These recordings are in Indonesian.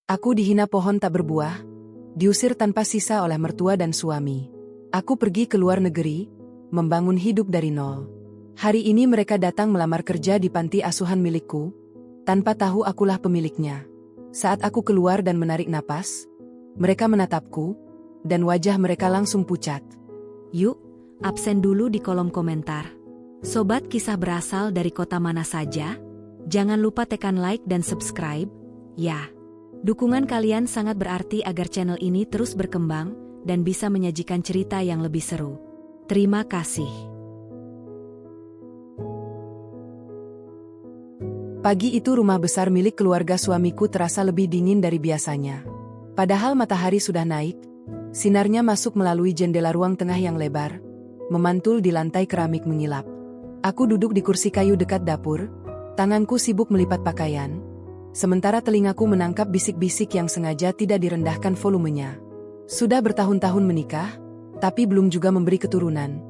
Aku dihina pohon tak berbuah, diusir tanpa sisa oleh mertua dan suami. Aku pergi ke luar negeri, membangun hidup dari nol. Hari ini mereka datang melamar kerja di panti asuhan milikku, tanpa tahu akulah pemiliknya. Saat aku keluar dan menarik napas, mereka menatapku, dan wajah mereka langsung pucat. Yuk, absen dulu di kolom komentar. Sobat kisah berasal dari kota mana saja? Jangan lupa tekan like dan subscribe, ya. Dukungan kalian sangat berarti agar channel ini terus berkembang dan bisa menyajikan cerita yang lebih seru. Terima kasih. Pagi itu rumah besar milik keluarga suamiku terasa lebih dingin dari biasanya. Padahal matahari sudah naik, sinarnya masuk melalui jendela ruang tengah yang lebar, memantul di lantai keramik mengilap. Aku duduk di kursi kayu dekat dapur, tanganku sibuk melipat pakaian, sementara telingaku menangkap bisik-bisik yang sengaja tidak direndahkan volumenya. Sudah bertahun-tahun menikah, tapi belum juga memberi keturunan.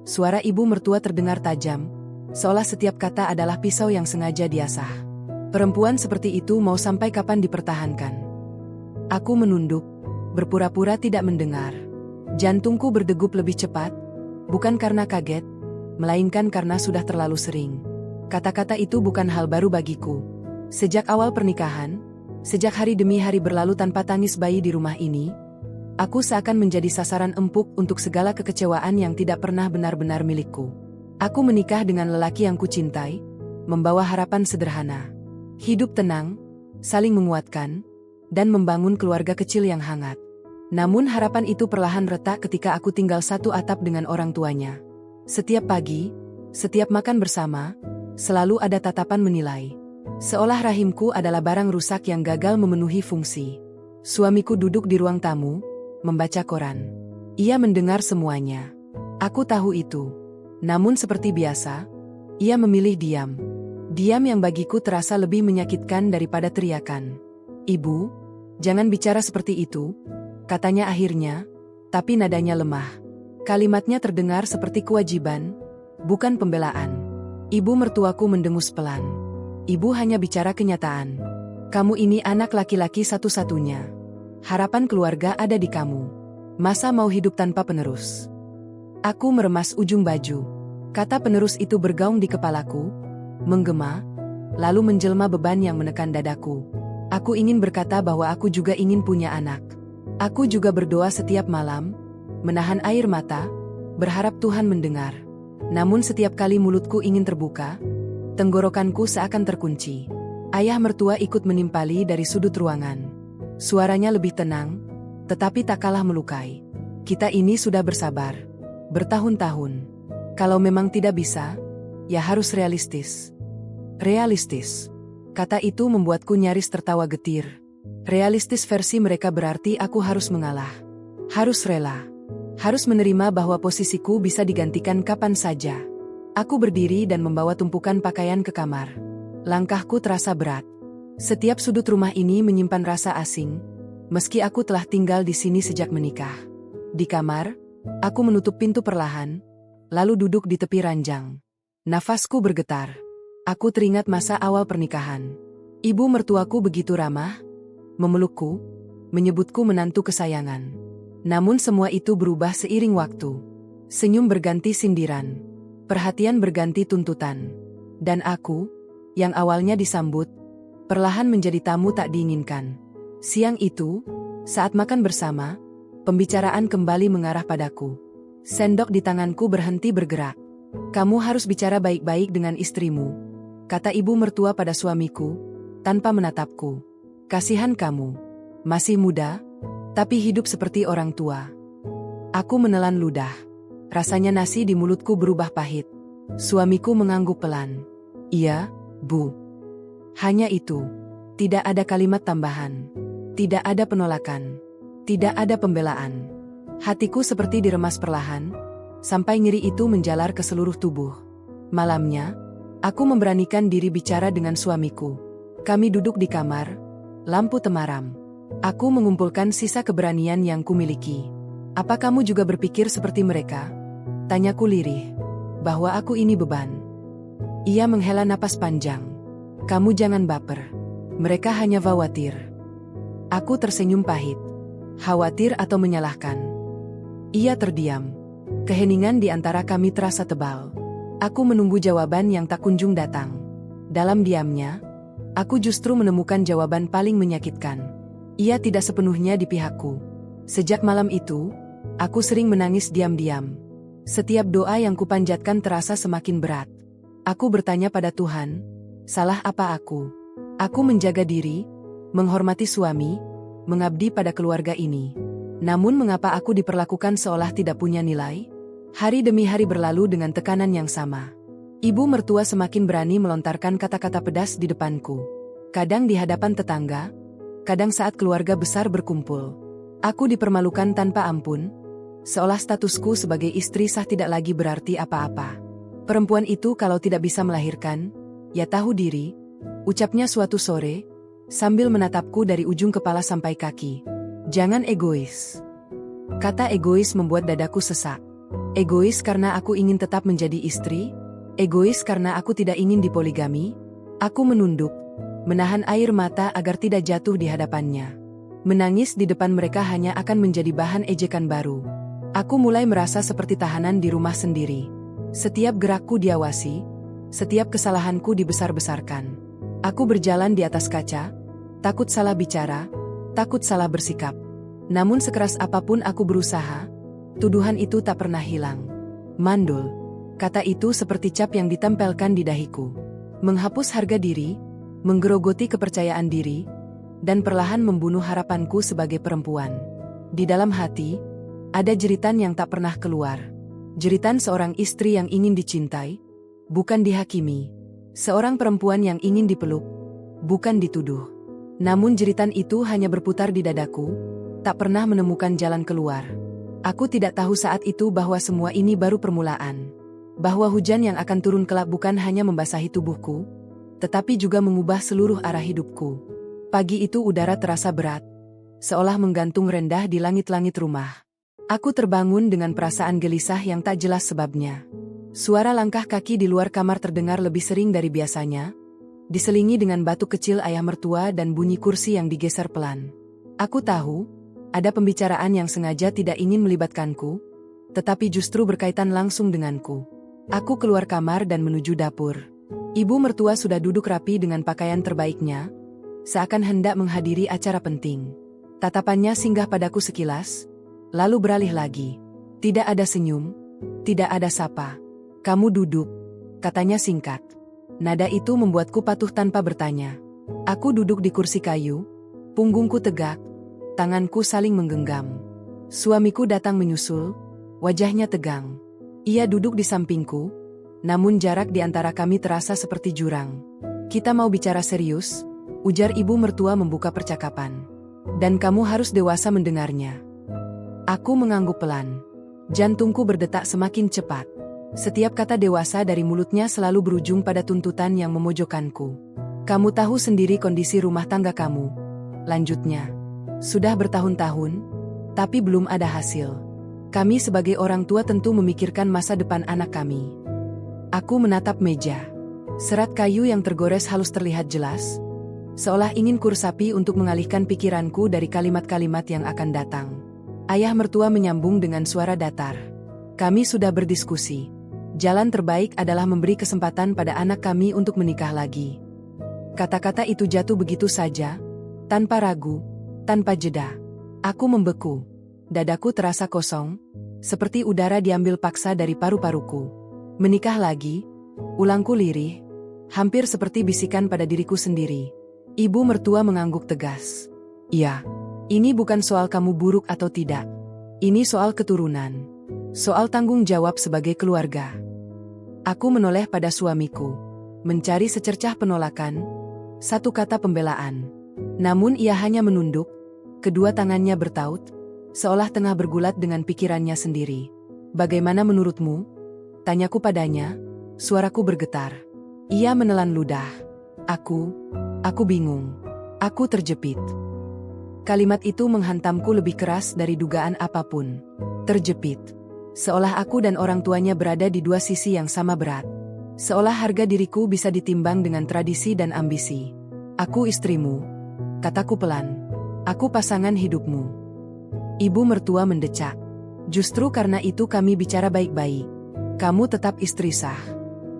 Suara ibu mertua terdengar tajam, seolah setiap kata adalah pisau yang sengaja diasah. Perempuan seperti itu mau sampai kapan dipertahankan? Aku menunduk, berpura-pura tidak mendengar. Jantungku berdegup lebih cepat, bukan karena kaget, melainkan karena sudah terlalu sering. Kata-kata itu bukan hal baru bagiku. Sejak awal pernikahan, sejak hari demi hari berlalu tanpa tangis bayi di rumah ini, aku seakan menjadi sasaran empuk untuk segala kekecewaan yang tidak pernah benar-benar milikku. Aku menikah dengan lelaki yang kucintai, membawa harapan sederhana. Hidup tenang, saling menguatkan, dan membangun keluarga kecil yang hangat. Namun harapan itu perlahan retak ketika aku tinggal satu atap dengan orang tuanya. Setiap pagi, setiap makan bersama, selalu ada tatapan menilai. Seolah rahimku adalah barang rusak yang gagal memenuhi fungsi. Suamiku duduk di ruang tamu, membaca koran. Ia mendengar semuanya. Aku tahu itu. Namun seperti biasa, ia memilih diam. Diam yang bagiku terasa lebih menyakitkan daripada teriakan. "Ibu, jangan bicara seperti itu," katanya akhirnya, tapi nadanya lemah. Kalimatnya terdengar seperti kewajiban, bukan pembelaan. Ibu mertuaku mendengus pelan. "Ibu hanya bicara kenyataan. Kamu ini anak laki-laki satu-satunya. Harapan keluarga ada di kamu. Masa mau hidup tanpa penerus?" Aku meremas ujung baju. Kata penerus itu bergaung di kepalaku, menggema, lalu menjelma beban yang menekan dadaku. Aku ingin berkata bahwa aku juga ingin punya anak. Aku juga berdoa setiap malam, menahan air mata, berharap Tuhan mendengar. Namun setiap kali mulutku ingin terbuka, tenggorokanku seakan terkunci. Ayah mertua ikut menimpali dari sudut ruangan. Suaranya lebih tenang, tetapi tak kalah melukai. "Kita ini sudah bersabar bertahun-tahun. Kalau memang tidak bisa, ya harus realistis." Realistis. Kata itu membuatku nyaris tertawa getir. Realistis versi mereka berarti aku harus mengalah. Harus rela. Harus menerima bahwa posisiku bisa digantikan kapan saja. Aku berdiri dan membawa tumpukan pakaian ke kamar. Langkahku terasa berat. Setiap sudut rumah ini menyimpan rasa asing, meski aku telah tinggal di sini sejak menikah. Di kamar, aku menutup pintu perlahan, lalu duduk di tepi ranjang. Nafasku bergetar. Aku teringat masa awal pernikahan. Ibu mertuaku begitu ramah, memelukku, menyebutku menantu kesayangan. Namun semua itu berubah seiring waktu. Senyum berganti sindiran. Perhatian berganti tuntutan. Dan aku, yang awalnya disambut, perlahan menjadi tamu tak diinginkan. Siang itu, saat makan bersama, pembicaraan kembali mengarah padaku. Sendok di tanganku berhenti bergerak. "Kamu harus bicara baik-baik dengan istrimu," kata ibu mertua pada suamiku, tanpa menatapku. "Kasihan kamu. Masih muda, tapi hidup seperti orang tua." Aku menelan ludah. Rasanya nasi di mulutku berubah pahit. Suamiku mengangguk pelan. "Iya, Bu." Hanya itu. Tidak ada kalimat tambahan. Tidak ada penolakan. Tidak ada pembelaan. Hatiku seperti diremas perlahan, sampai nyeri itu menjalar ke seluruh tubuh. Malamnya, aku memberanikan diri bicara dengan suamiku. Kami duduk di kamar, lampu temaram. Aku mengumpulkan sisa keberanian yang kumiliki. "Apa kamu juga berpikir seperti mereka?" Tanyaku lirih. "Bahwa aku ini beban." Ia menghela napas panjang. "Kamu jangan baper. Mereka hanya khawatir." Aku tersenyum pahit. Khawatir atau menyalahkan? Ia terdiam. Keheningan di antara kami terasa tebal. Aku menunggu jawaban yang tak kunjung datang. Dalam diamnya, aku justru menemukan jawaban paling menyakitkan. Ia tidak sepenuhnya di pihakku. Sejak malam itu, aku sering menangis diam-diam. Setiap doa yang kupanjatkan terasa semakin berat. Aku bertanya pada Tuhan, salah apa aku? Aku menjaga diri, menghormati suami, mengabdi pada keluarga ini. Namun mengapa aku diperlakukan seolah tidak punya nilai? Hari demi hari berlalu dengan tekanan yang sama. Ibu mertua semakin berani melontarkan kata-kata pedas di depanku. Kadang di hadapan tetangga, kadang saat keluarga besar berkumpul. Aku dipermalukan tanpa ampun, seolah statusku sebagai istri sah tidak lagi berarti apa-apa. Perempuan itu kalau tidak bisa melahirkan, ya tahu diri, ucapnya suatu sore, sambil menatapku dari ujung kepala sampai kaki. Jangan egois. Kata egois membuat dadaku sesak. Egois karena aku ingin tetap menjadi istri, egois karena aku tidak ingin dipoligami. Aku menunduk, menahan air mata agar tidak jatuh di hadapannya. Menangis di depan mereka hanya akan menjadi bahan ejekan baru. Aku mulai merasa seperti tahanan di rumah sendiri. Setiap gerakku diawasi, setiap kesalahanku dibesar-besarkan. Aku berjalan di atas kaca, takut salah bicara, takut salah bersikap. Namun sekeras apapun aku berusaha, tuduhan itu tak pernah hilang. Mandul. Kata itu seperti cap yang ditempelkan di dahiku. Menghapus harga diri, menggerogoti kepercayaan diri, dan perlahan membunuh harapanku sebagai perempuan. Di dalam hati, ada jeritan yang tak pernah keluar. Jeritan seorang istri yang ingin dicintai, bukan dihakimi. Seorang perempuan yang ingin dipeluk, bukan dituduh. Namun jeritan itu hanya berputar di dadaku, tak pernah menemukan jalan keluar. Aku tidak tahu saat itu bahwa semua ini baru permulaan. Bahwa hujan yang akan turun kelak bukan hanya membasahi tubuhku, tetapi juga mengubah seluruh arah hidupku. Pagi itu udara terasa berat, seolah menggantung rendah di langit-langit rumah. Aku terbangun dengan perasaan gelisah yang tak jelas sebabnya. Suara langkah kaki di luar kamar terdengar lebih sering dari biasanya, diselingi dengan batuk kecil ayah mertua dan bunyi kursi yang digeser pelan. Aku tahu, ada pembicaraan yang sengaja tidak ingin melibatkanku, tetapi justru berkaitan langsung denganku. Aku keluar kamar dan menuju dapur. Ibu mertua sudah duduk rapi dengan pakaian terbaiknya, seakan hendak menghadiri acara penting. Tatapannya singgah padaku sekilas, lalu beralih lagi. Tidak ada senyum, tidak ada sapa. Kamu duduk, katanya singkat. Nada itu membuatku patuh tanpa bertanya. Aku duduk di kursi kayu, punggungku tegak, tanganku saling menggenggam. Suamiku datang menyusul, wajahnya tegang. Ia duduk di sampingku, namun jarak di antara kami terasa seperti jurang. Kita mau bicara serius, ujar ibu mertua membuka percakapan. Dan kamu harus dewasa mendengarnya. Aku mengangguk pelan. Jantungku berdetak semakin cepat. Setiap kata dewasa dari mulutnya selalu berujung pada tuntutan yang memojokkanku. Kamu tahu sendiri kondisi rumah tangga kamu. Lanjutnya. Sudah bertahun-tahun, tapi belum ada hasil. Kami sebagai orang tua tentu memikirkan masa depan anak kami. Aku menatap meja. Serat kayu yang tergores halus terlihat jelas, seolah ingin kuresapi untuk mengalihkan pikiranku dari kalimat-kalimat yang akan datang. Ayah mertua menyambung dengan suara datar. Kami sudah berdiskusi. Jalan terbaik adalah memberi kesempatan pada anak kami untuk menikah lagi. Kata-kata itu jatuh begitu saja, tanpa ragu, tanpa jeda. Aku membeku. Dadaku terasa kosong, seperti udara diambil paksa dari paru-paruku. Menikah lagi, ulangku lirih, hampir seperti bisikan pada diriku sendiri. Ibu mertua mengangguk tegas. Iya, ini bukan soal kamu buruk atau tidak. Ini soal keturunan. Soal tanggung jawab sebagai keluarga. Aku menoleh pada suamiku, mencari secercah penolakan, satu kata pembelaan. Namun ia hanya menunduk, kedua tangannya bertaut, seolah tengah bergulat dengan pikirannya sendiri. Bagaimana menurutmu? Tanyaku padanya, suaraku bergetar. Ia menelan ludah. Aku bingung. Aku terjepit. Kalimat itu menghantamku lebih keras dari dugaan apapun. Terjepit. Seolah aku dan orang tuanya berada di dua sisi yang sama berat. Seolah harga diriku bisa ditimbang dengan tradisi dan ambisi. Aku istrimu, kataku pelan. Aku pasangan hidupmu. Ibu mertua mendecak. Justru karena itu kami bicara baik-baik. Kamu tetap istri sah.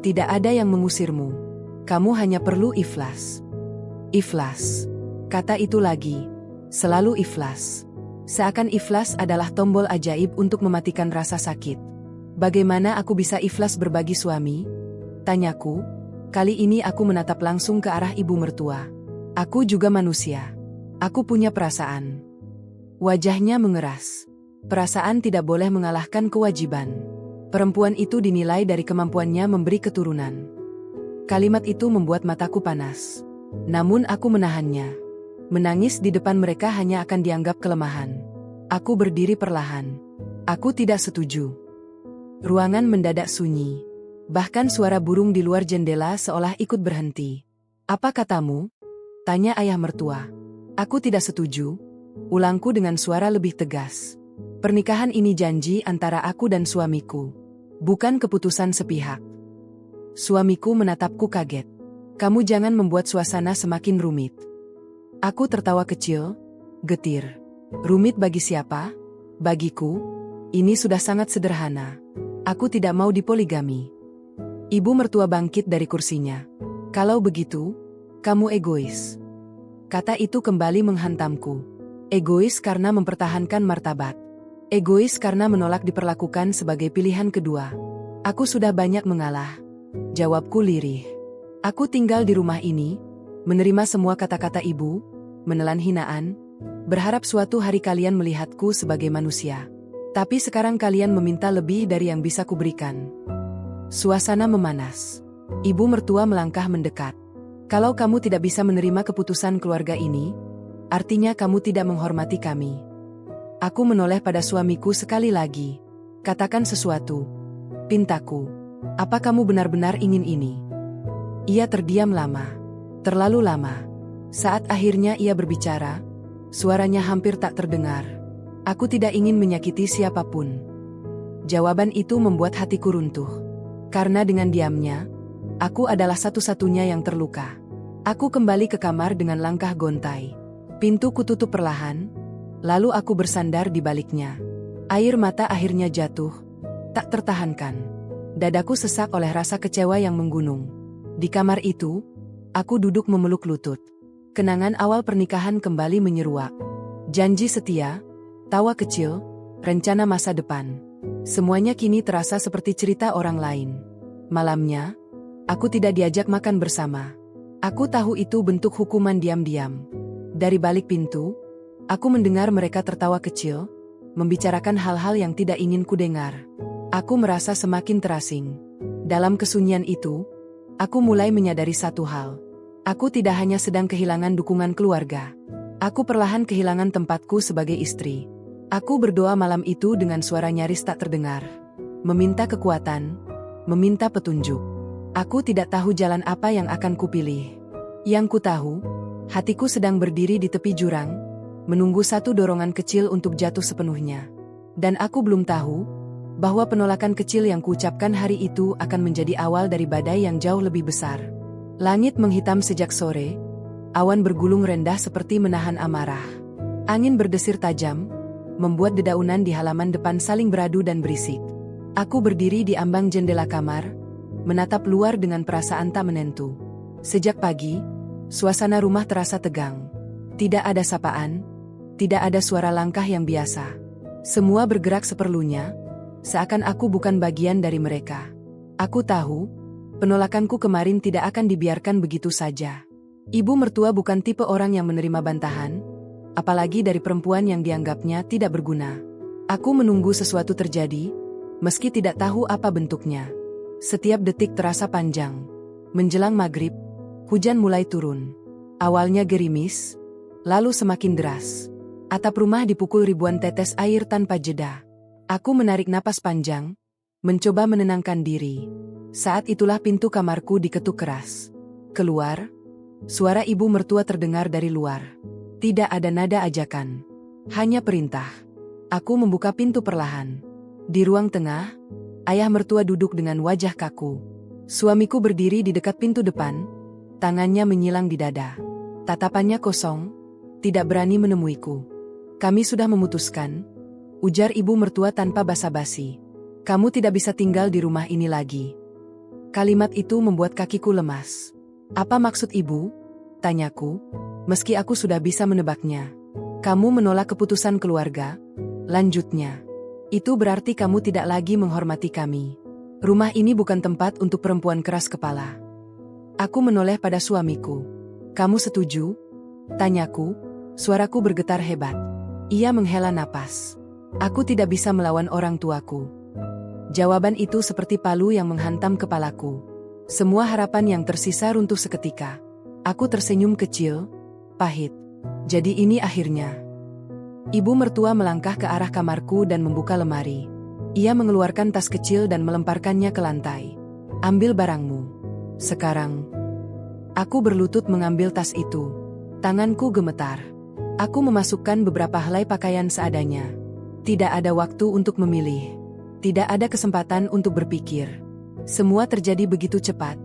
Tidak ada yang mengusirmu. Kamu hanya perlu ikhlas. Ikhlas. Kata itu lagi. Selalu ikhlas. Seakan ikhlas adalah tombol ajaib untuk mematikan rasa sakit. Bagaimana aku bisa ikhlas berbagi suami? Tanyaku. Kali ini aku menatap langsung ke arah ibu mertua. Aku juga manusia. Aku punya perasaan. Wajahnya mengeras. Perasaan tidak boleh mengalahkan kewajiban. Perempuan itu dinilai dari kemampuannya memberi keturunan. Kalimat itu membuat mataku panas. Namun aku menahannya. Menangis di depan mereka hanya akan dianggap kelemahan. Aku berdiri perlahan. Aku tidak setuju. Ruangan mendadak sunyi. Bahkan suara burung di luar jendela seolah ikut berhenti. Apa katamu? Tanya ayah mertua. Aku tidak setuju. Ulangku dengan suara lebih tegas. Pernikahan ini janji antara aku dan suamiku. Bukan keputusan sepihak. Suamiku menatapku kaget. Kamu jangan membuat suasana semakin rumit. Aku tertawa kecil, getir. Rumit bagi siapa? Bagiku, ini sudah sangat sederhana. Aku tidak mau dipoligami. Ibu mertua bangkit dari kursinya. Kalau begitu, kamu egois. Kata itu kembali menghantamku. Egois karena mempertahankan martabat. Egois karena menolak diperlakukan sebagai pilihan kedua. Aku sudah banyak mengalah. Jawabku lirih. Aku tinggal di rumah ini, menerima semua kata-kata ibu, menelan hinaan, berharap suatu hari kalian melihatku sebagai manusia. Tapi sekarang kalian meminta lebih dari yang bisa kuberikan. Suasana memanas. Ibu mertua melangkah mendekat. Kalau kamu tidak bisa menerima keputusan keluarga ini, artinya kamu tidak menghormati kami. Aku menoleh pada suamiku sekali lagi. Katakan sesuatu. Pintaku. Apa kamu benar-benar ingin ini? Ia terdiam lama. Terlalu lama. Saat akhirnya ia berbicara, suaranya hampir tak terdengar. Aku tidak ingin menyakiti siapapun. Jawaban itu membuat hatiku runtuh. Karena dengan diamnya, aku adalah satu-satunya yang terluka. Aku kembali ke kamar dengan langkah gontai. Pintu kututup perlahan, lalu aku bersandar di baliknya. Air mata akhirnya jatuh, tak tertahankan. Dadaku sesak oleh rasa kecewa yang menggunung. Di kamar itu, aku duduk memeluk lutut. Kenangan awal pernikahan kembali menyeruak. Janji setia, tawa kecil, rencana masa depan. Semuanya kini terasa seperti cerita orang lain. Malamnya, aku tidak diajak makan bersama. Aku tahu itu bentuk hukuman diam-diam. Dari balik pintu, aku mendengar mereka tertawa kecil, membicarakan hal-hal yang tidak ingin kudengar. Aku merasa semakin terasing. Dalam kesunyian itu, aku mulai menyadari satu hal. Aku tidak hanya sedang kehilangan dukungan keluarga. Aku perlahan kehilangan tempatku sebagai istri. Aku berdoa malam itu dengan suara nyaris tak terdengar. Meminta kekuatan, meminta petunjuk. Aku tidak tahu jalan apa yang akan kupilih. Yang ku tahu, hatiku sedang berdiri di tepi jurang, menunggu satu dorongan kecil untuk jatuh sepenuhnya. Dan aku belum tahu bahwa penolakan kecil yang kuucapkan hari itu akan menjadi awal dari badai yang jauh lebih besar. Langit menghitam sejak sore, awan bergulung rendah seperti menahan amarah. Angin berdesir tajam, membuat dedaunan di halaman depan saling beradu dan berisik. Aku berdiri di ambang jendela kamar, menatap luar dengan perasaan tak menentu. Sejak pagi, suasana rumah terasa tegang. Tidak ada sapaan, tidak ada suara langkah yang biasa. Semua bergerak seperlunya, seakan aku bukan bagian dari mereka. Aku tahu, penolakanku kemarin tidak akan dibiarkan begitu saja. Ibu mertua bukan tipe orang yang menerima bantahan, apalagi dari perempuan yang dianggapnya tidak berguna. Aku menunggu sesuatu terjadi, meski tidak tahu apa bentuknya. Setiap detik terasa panjang. Menjelang maghrib, hujan mulai turun. Awalnya gerimis, lalu semakin deras. Atap rumah dipukul ribuan tetes air tanpa jeda. Aku menarik napas panjang, mencoba menenangkan diri. Saat itulah pintu kamarku diketuk keras. Keluar, suara ibu mertua terdengar dari luar. Tidak ada nada ajakan, hanya perintah. Aku membuka pintu perlahan. Di ruang tengah, ayah mertua duduk dengan wajah kaku. Suamiku berdiri di dekat pintu depan, tangannya menyilang di dada. Tatapannya kosong, tidak berani menemuiku. Kami sudah memutuskan, ujar ibu mertua tanpa basa-basi. Kamu tidak bisa tinggal di rumah ini lagi. Kalimat itu membuat kakiku lemas. Apa maksud ibu? Tanyaku, meski aku sudah bisa menebaknya. Kamu menolak keputusan keluarga? Lanjutnya. Itu berarti kamu tidak lagi menghormati kami. Rumah ini bukan tempat untuk perempuan keras kepala. Aku menoleh pada suamiku. Kamu setuju? Tanyaku, suaraku bergetar hebat. Ia menghela napas. Aku tidak bisa melawan orang tuaku. Jawaban itu seperti palu yang menghantam kepalaku. Semua harapan yang tersisa runtuh seketika. Aku tersenyum kecil, pahit. Jadi ini akhirnya. Ibu mertua melangkah ke arah kamarku dan membuka lemari. Ia mengeluarkan tas kecil dan melemparkannya ke lantai. Ambil barangmu. Sekarang. Aku berlutut mengambil tas itu. Tanganku gemetar. Aku memasukkan beberapa helai pakaian seadanya. Tidak ada waktu untuk memilih. Tidak ada kesempatan untuk berpikir. Semua terjadi begitu cepat.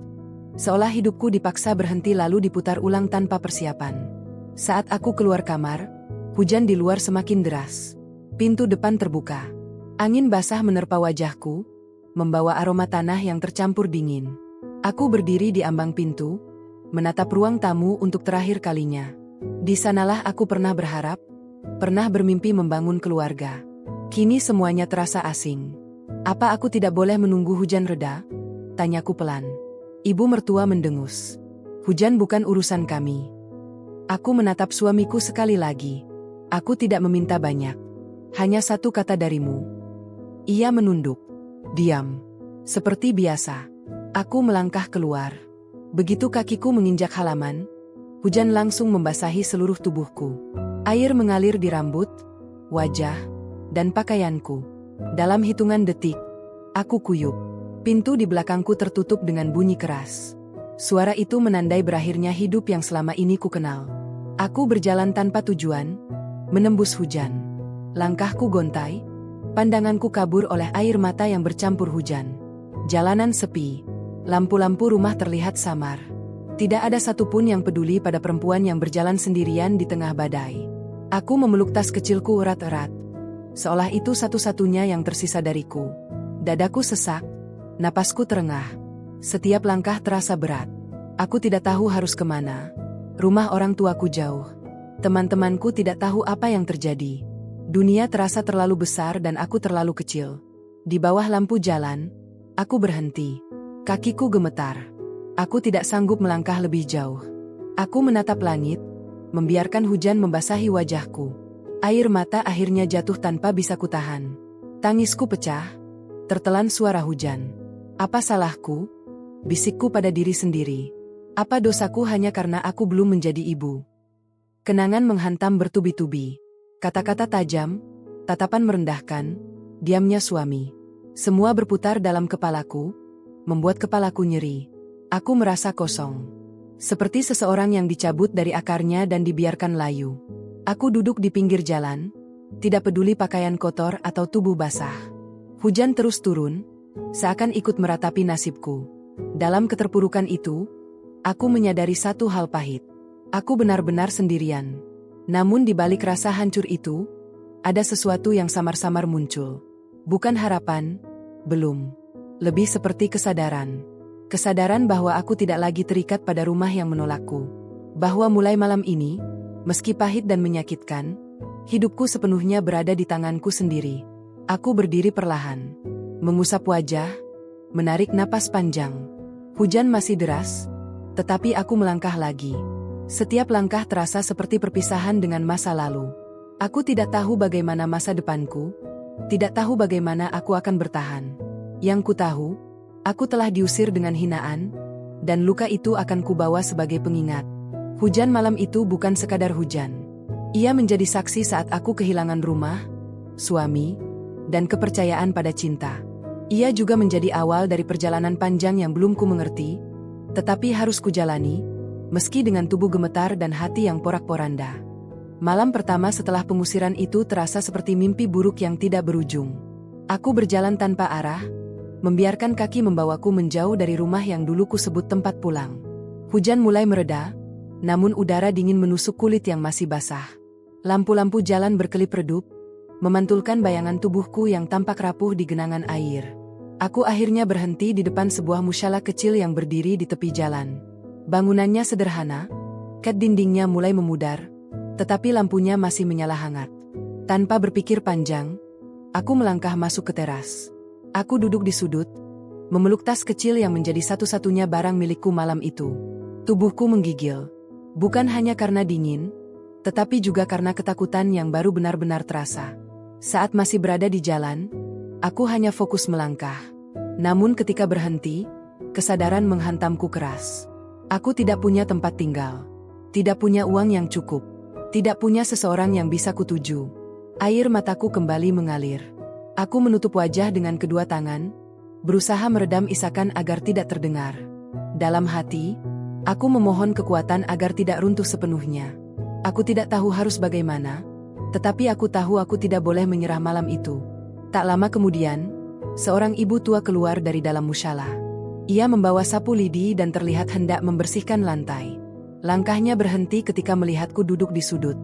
Seolah hidupku dipaksa berhenti lalu diputar ulang tanpa persiapan. Saat aku keluar kamar, hujan di luar semakin deras. Pintu depan terbuka. Angin basah menerpa wajahku, membawa aroma tanah yang tercampur dingin. Aku berdiri di ambang pintu, menatap ruang tamu untuk terakhir kalinya. Di sanalah aku pernah berharap, pernah bermimpi membangun keluarga. Kini semuanya terasa asing. Apa aku tidak boleh menunggu hujan reda? Tanyaku pelan. Ibu mertua mendengus. Hujan bukan urusan kami. Aku menatap suamiku sekali lagi. Aku tidak meminta banyak. Hanya satu kata darimu. Ia menunduk. Diam. Seperti biasa. Aku melangkah keluar. Begitu kakiku menginjak halaman, hujan langsung membasahi seluruh tubuhku. Air mengalir di rambut, wajah, dan pakaianku. Dalam hitungan detik, aku kuyup. Pintu di belakangku tertutup dengan bunyi keras. Suara itu menandai berakhirnya hidup yang selama ini ku kenal. Aku berjalan tanpa tujuan, menembus hujan. Langkahku gontai, pandanganku kabur oleh air mata yang bercampur hujan. Jalanan sepi, lampu-lampu rumah terlihat samar. Tidak ada satupun yang peduli pada perempuan yang berjalan sendirian di tengah badai. Aku memeluk tas kecilku erat-erat. Seolah itu satu-satunya yang tersisa dariku. Dadaku sesak, napasku terengah. Setiap langkah terasa berat. Aku tidak tahu harus kemana. Rumah orang tuaku jauh. Teman-temanku tidak tahu apa yang terjadi. Dunia terasa terlalu besar dan aku terlalu kecil. Di bawah lampu jalan, aku berhenti. Kakiku gemetar. Aku tidak sanggup melangkah lebih jauh. Aku menatap langit, membiarkan hujan membasahi wajahku. Air mata akhirnya jatuh tanpa bisa kutahan. Tangisku pecah, tertelan suara hujan. Apa salahku? Bisikku pada diri sendiri. Apa dosaku hanya karena aku belum menjadi ibu? Kenangan menghantam bertubi-tubi. Kata-kata tajam, tatapan merendahkan, diamnya suami. Semua berputar dalam kepalaku, membuat kepalaku nyeri. Aku merasa kosong. Seperti seseorang yang dicabut dari akarnya dan dibiarkan layu. Aku duduk di pinggir jalan, tidak peduli pakaian kotor atau tubuh basah. Hujan terus turun, seakan ikut meratapi nasibku. Dalam keterpurukan itu, aku menyadari satu hal pahit. Aku benar-benar sendirian. Namun di balik rasa hancur itu, ada sesuatu yang samar-samar muncul. Bukan harapan, belum. Lebih seperti kesadaran. Kesadaran bahwa aku tidak lagi terikat pada rumah yang menolakku. Bahwa mulai malam ini, meski pahit dan menyakitkan, hidupku sepenuhnya berada di tanganku sendiri. Aku berdiri perlahan, mengusap wajah, menarik napas panjang. Hujan masih deras, tetapi aku melangkah lagi. Setiap langkah terasa seperti perpisahan dengan masa lalu. Aku tidak tahu bagaimana masa depanku, tidak tahu bagaimana aku akan bertahan. Yang ku tahu, aku telah diusir dengan hinaan, dan luka itu akan kubawa sebagai pengingat. Hujan malam itu bukan sekadar hujan. Ia menjadi saksi saat aku kehilangan rumah, suami, dan kepercayaan pada cinta. Ia juga menjadi awal dari perjalanan panjang yang belum ku mengerti, tetapi harus kujalani, meski dengan tubuh gemetar dan hati yang porak-poranda. Malam pertama setelah pengusiran itu terasa seperti mimpi buruk yang tidak berujung. Aku berjalan tanpa arah, membiarkan kaki membawaku menjauh dari rumah yang dulu ku sebut tempat pulang. Hujan mulai mereda, namun udara dingin menusuk kulit yang masih basah. Lampu-lampu jalan berkelip redup, memantulkan bayangan tubuhku yang tampak rapuh di genangan air. Aku akhirnya berhenti di depan sebuah musyalah kecil yang berdiri di tepi jalan. Bangunannya sederhana, cat dindingnya mulai memudar, tetapi lampunya masih menyala hangat. Tanpa berpikir panjang, aku melangkah masuk ke teras. Aku duduk di sudut, memeluk tas kecil yang menjadi satu-satunya barang milikku malam itu. Tubuhku menggigil. Bukan hanya karena dingin, tetapi juga karena ketakutan yang baru benar-benar terasa. Saat masih berada di jalan, aku hanya fokus melangkah. Namun ketika berhenti, kesadaran menghantamku keras. Aku tidak punya tempat tinggal. Tidak punya uang yang cukup. Tidak punya seseorang yang bisa kutuju. Air mataku kembali mengalir. Aku menutup wajah dengan kedua tangan, berusaha meredam isakan agar tidak terdengar. Dalam hati, aku memohon kekuatan agar tidak runtuh sepenuhnya. Aku tidak tahu harus bagaimana, tetapi aku tahu aku tidak boleh menyerah malam itu. Tak lama kemudian, seorang ibu tua keluar dari dalam musyalah. Ia membawa sapu lidi dan terlihat hendak membersihkan lantai. Langkahnya berhenti ketika melihatku duduk di sudut.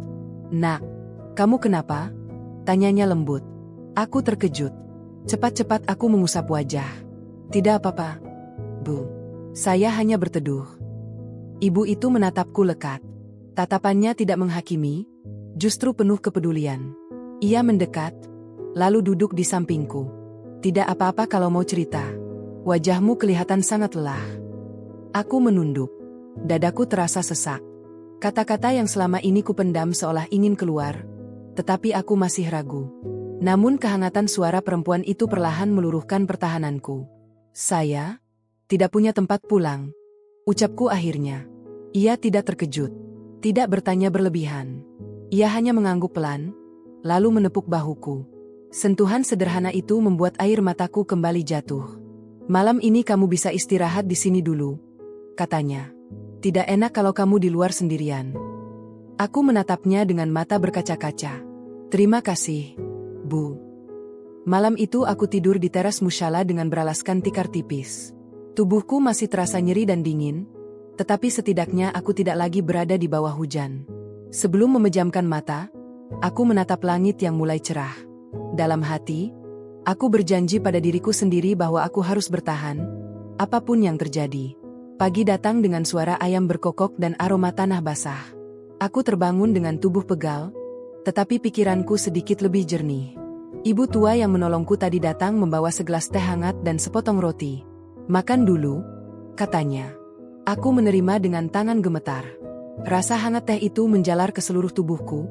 "Nak, kamu kenapa?" tanyanya lembut. Aku terkejut. Cepat-cepat aku mengusap wajah. "Tidak apa-apa, Bu. Saya hanya berteduh." Ibu itu menatapku lekat. Tatapannya tidak menghakimi, justru penuh kepedulian. Ia mendekat, lalu duduk di sampingku. "Tidak apa-apa kalau mau cerita. Wajahmu kelihatan sangat lelah." Aku menunduk. Dadaku terasa sesak. Kata-kata yang selama ini kupendam seolah ingin keluar, tetapi aku masih ragu. Namun kehangatan suara perempuan itu perlahan meluruhkan pertahananku. "Saya tidak punya tempat pulang," ucapku akhirnya. Ia tidak terkejut, tidak bertanya berlebihan. Ia hanya mengangguk pelan, lalu menepuk bahuku. Sentuhan sederhana itu membuat air mataku kembali jatuh. "Malam ini kamu bisa istirahat di sini dulu," katanya. "Tidak enak kalau kamu di luar sendirian." Aku menatapnya dengan mata berkaca-kaca. "Terima kasih, Bu." Malam itu aku tidur di teras musyalah dengan beralaskan tikar tipis. Tubuhku masih terasa nyeri dan dingin, tetapi setidaknya aku tidak lagi berada di bawah hujan. Sebelum memejamkan mata, aku menatap langit yang mulai cerah. Dalam hati, aku berjanji pada diriku sendiri bahwa aku harus bertahan, apapun yang terjadi. Pagi datang dengan suara ayam berkokok dan aroma tanah basah. Aku terbangun dengan tubuh pegal, tetapi pikiranku sedikit lebih jernih. Ibu tua yang menolongku tadi datang membawa segelas teh hangat dan sepotong roti. "Makan dulu," katanya. Aku menerima dengan tangan gemetar. Rasa hangat teh itu menjalar ke seluruh tubuhku,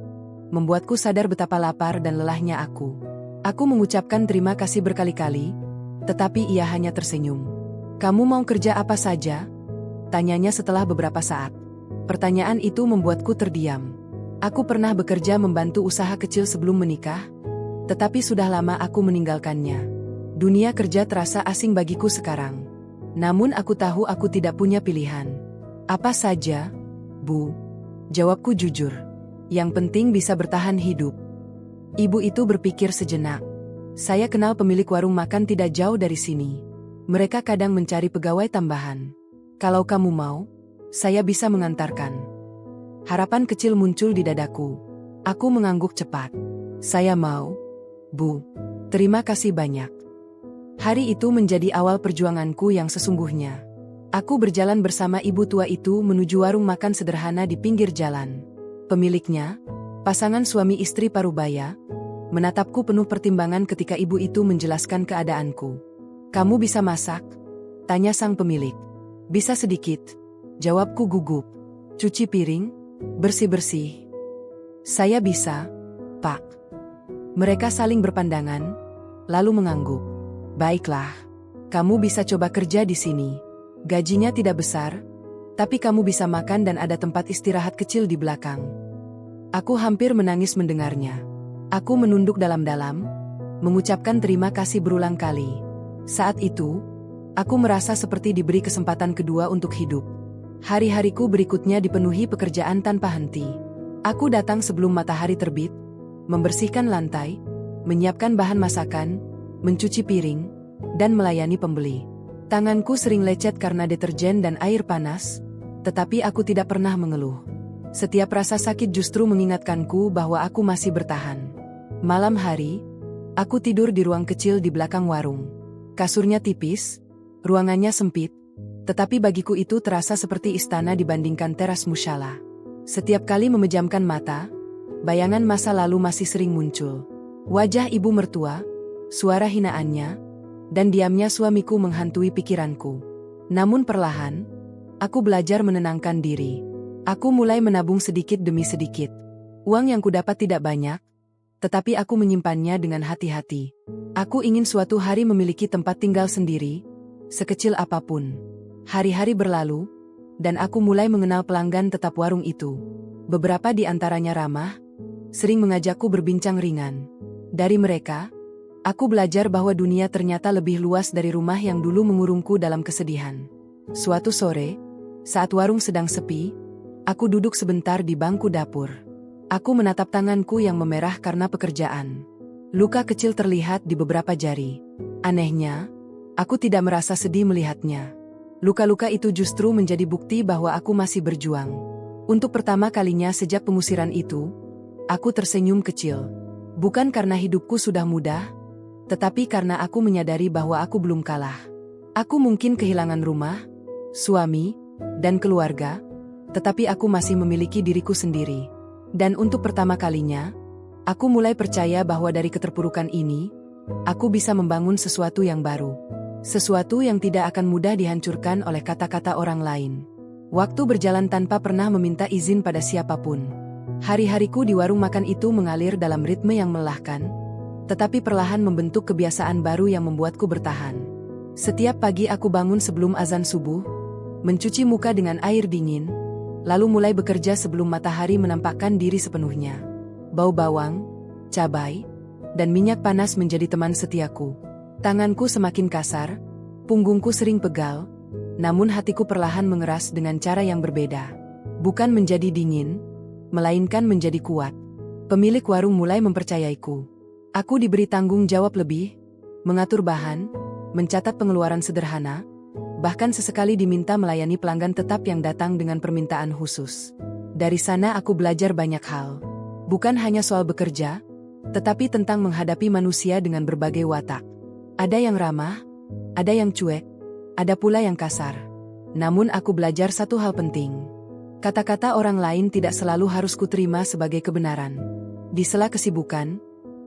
membuatku sadar betapa lapar dan lelahnya aku. Aku mengucapkan terima kasih berkali-kali, tetapi ia hanya tersenyum. "Kamu mau kerja apa saja?" tanyanya setelah beberapa saat. Pertanyaan itu membuatku terdiam. Aku pernah bekerja membantu usaha kecil sebelum menikah, tetapi sudah lama aku meninggalkannya. Dunia kerja terasa asing bagiku sekarang. Namun aku tahu aku tidak punya pilihan. "Apa saja, Bu?" jawabku jujur. "Yang penting bisa bertahan hidup." Ibu itu berpikir sejenak. "Saya kenal pemilik warung makan tidak jauh dari sini. Mereka kadang mencari pegawai tambahan. Kalau kamu mau, saya bisa mengantarkan." Harapan kecil muncul di dadaku. Aku mengangguk cepat. "Saya mau, Bu. Terima kasih banyak." Hari itu menjadi awal perjuanganku yang sesungguhnya. Aku berjalan bersama ibu tua itu menuju warung makan sederhana di pinggir jalan. Pemiliknya, pasangan suami istri parubaya, menatapku penuh pertimbangan ketika ibu itu menjelaskan keadaanku. "Kamu bisa masak?" tanya sang pemilik. "Bisa sedikit," jawabku gugup. "Cuci piring? Bersih-bersih?" "Saya bisa, Pak." Mereka saling berpandangan, lalu mengangguk. "Baiklah, kamu bisa coba kerja di sini. Gajinya tidak besar, tapi kamu bisa makan dan ada tempat istirahat kecil di belakang." Aku hampir menangis mendengarnya. Aku menunduk dalam-dalam, mengucapkan terima kasih berulang kali. Saat itu, aku merasa seperti diberi kesempatan kedua untuk hidup. Hari-hariku berikutnya dipenuhi pekerjaan tanpa henti. Aku datang sebelum matahari terbit, membersihkan lantai, menyiapkan bahan masakan, mencuci piring, dan melayani pembeli. Tanganku sering lecet karena deterjen dan air panas, Tetapi aku tidak pernah mengeluh. Setiap rasa sakit justru mengingatkanku bahwa aku masih bertahan. Malam hari, aku tidur di ruang kecil di belakang warung. Kasurnya tipis, ruangannya sempit, tetapi bagiku itu terasa seperti istana dibandingkan teras musyalah. Setiap kali memejamkan mata, bayangan masa lalu masih sering muncul. Wajah ibu mertua, suara hinaannya, dan diamnya suamiku menghantui pikiranku. Namun perlahan, aku belajar menenangkan diri. Aku mulai menabung sedikit demi sedikit. Uang yang kudapat tidak banyak, tetapi aku menyimpannya dengan hati-hati. Aku ingin suatu hari memiliki tempat tinggal sendiri, sekecil apapun. Hari-hari berlalu, dan aku mulai mengenal pelanggan tetap warung itu. Beberapa di antaranya ramah, sering mengajakku berbincang ringan. Dari mereka, aku belajar bahwa dunia ternyata lebih luas dari rumah yang dulu mengurungku dalam kesedihan. Suatu sore, saat warung sedang sepi, aku duduk sebentar di bangku dapur. Aku menatap tanganku yang memerah karena pekerjaan. Luka kecil terlihat di beberapa jari. Anehnya, aku tidak merasa sedih melihatnya. Luka-luka itu justru menjadi bukti bahwa aku masih berjuang. Untuk pertama kalinya sejak pengusiran itu, aku tersenyum kecil. Bukan karena hidupku sudah mudah, tetapi karena aku menyadari bahwa aku belum kalah. Aku mungkin kehilangan rumah, suami, dan keluarga, tetapi aku masih memiliki diriku sendiri. Dan untuk pertama kalinya, aku mulai percaya bahwa dari keterpurukan ini, aku bisa membangun sesuatu yang baru. Sesuatu yang tidak akan mudah dihancurkan oleh kata-kata orang lain. Waktu berjalan tanpa pernah meminta izin pada siapapun. Hari-hariku di warung makan itu mengalir dalam ritme yang melelahkan, tetapi perlahan membentuk kebiasaan baru yang membuatku bertahan. Setiap pagi aku bangun sebelum azan subuh, mencuci muka dengan air dingin, lalu mulai bekerja sebelum matahari menampakkan diri sepenuhnya. Bau bawang, cabai, dan minyak panas menjadi teman setiaku. Tanganku semakin kasar, punggungku sering pegal, namun hatiku perlahan mengeras dengan cara yang berbeda. Bukan menjadi dingin, melainkan menjadi kuat. Pemilik warung mulai mempercayaiku. Aku diberi tanggung jawab lebih, mengatur bahan, mencatat pengeluaran sederhana, bahkan sesekali diminta melayani pelanggan tetap yang datang dengan permintaan khusus. Dari sana aku belajar banyak hal. Bukan hanya soal bekerja, tetapi tentang menghadapi manusia dengan berbagai watak. Ada yang ramah, ada yang cuek, ada pula yang kasar. Namun aku belajar satu hal penting. Kata-kata orang lain tidak selalu harus kuterima sebagai kebenaran. Di sela kesibukan,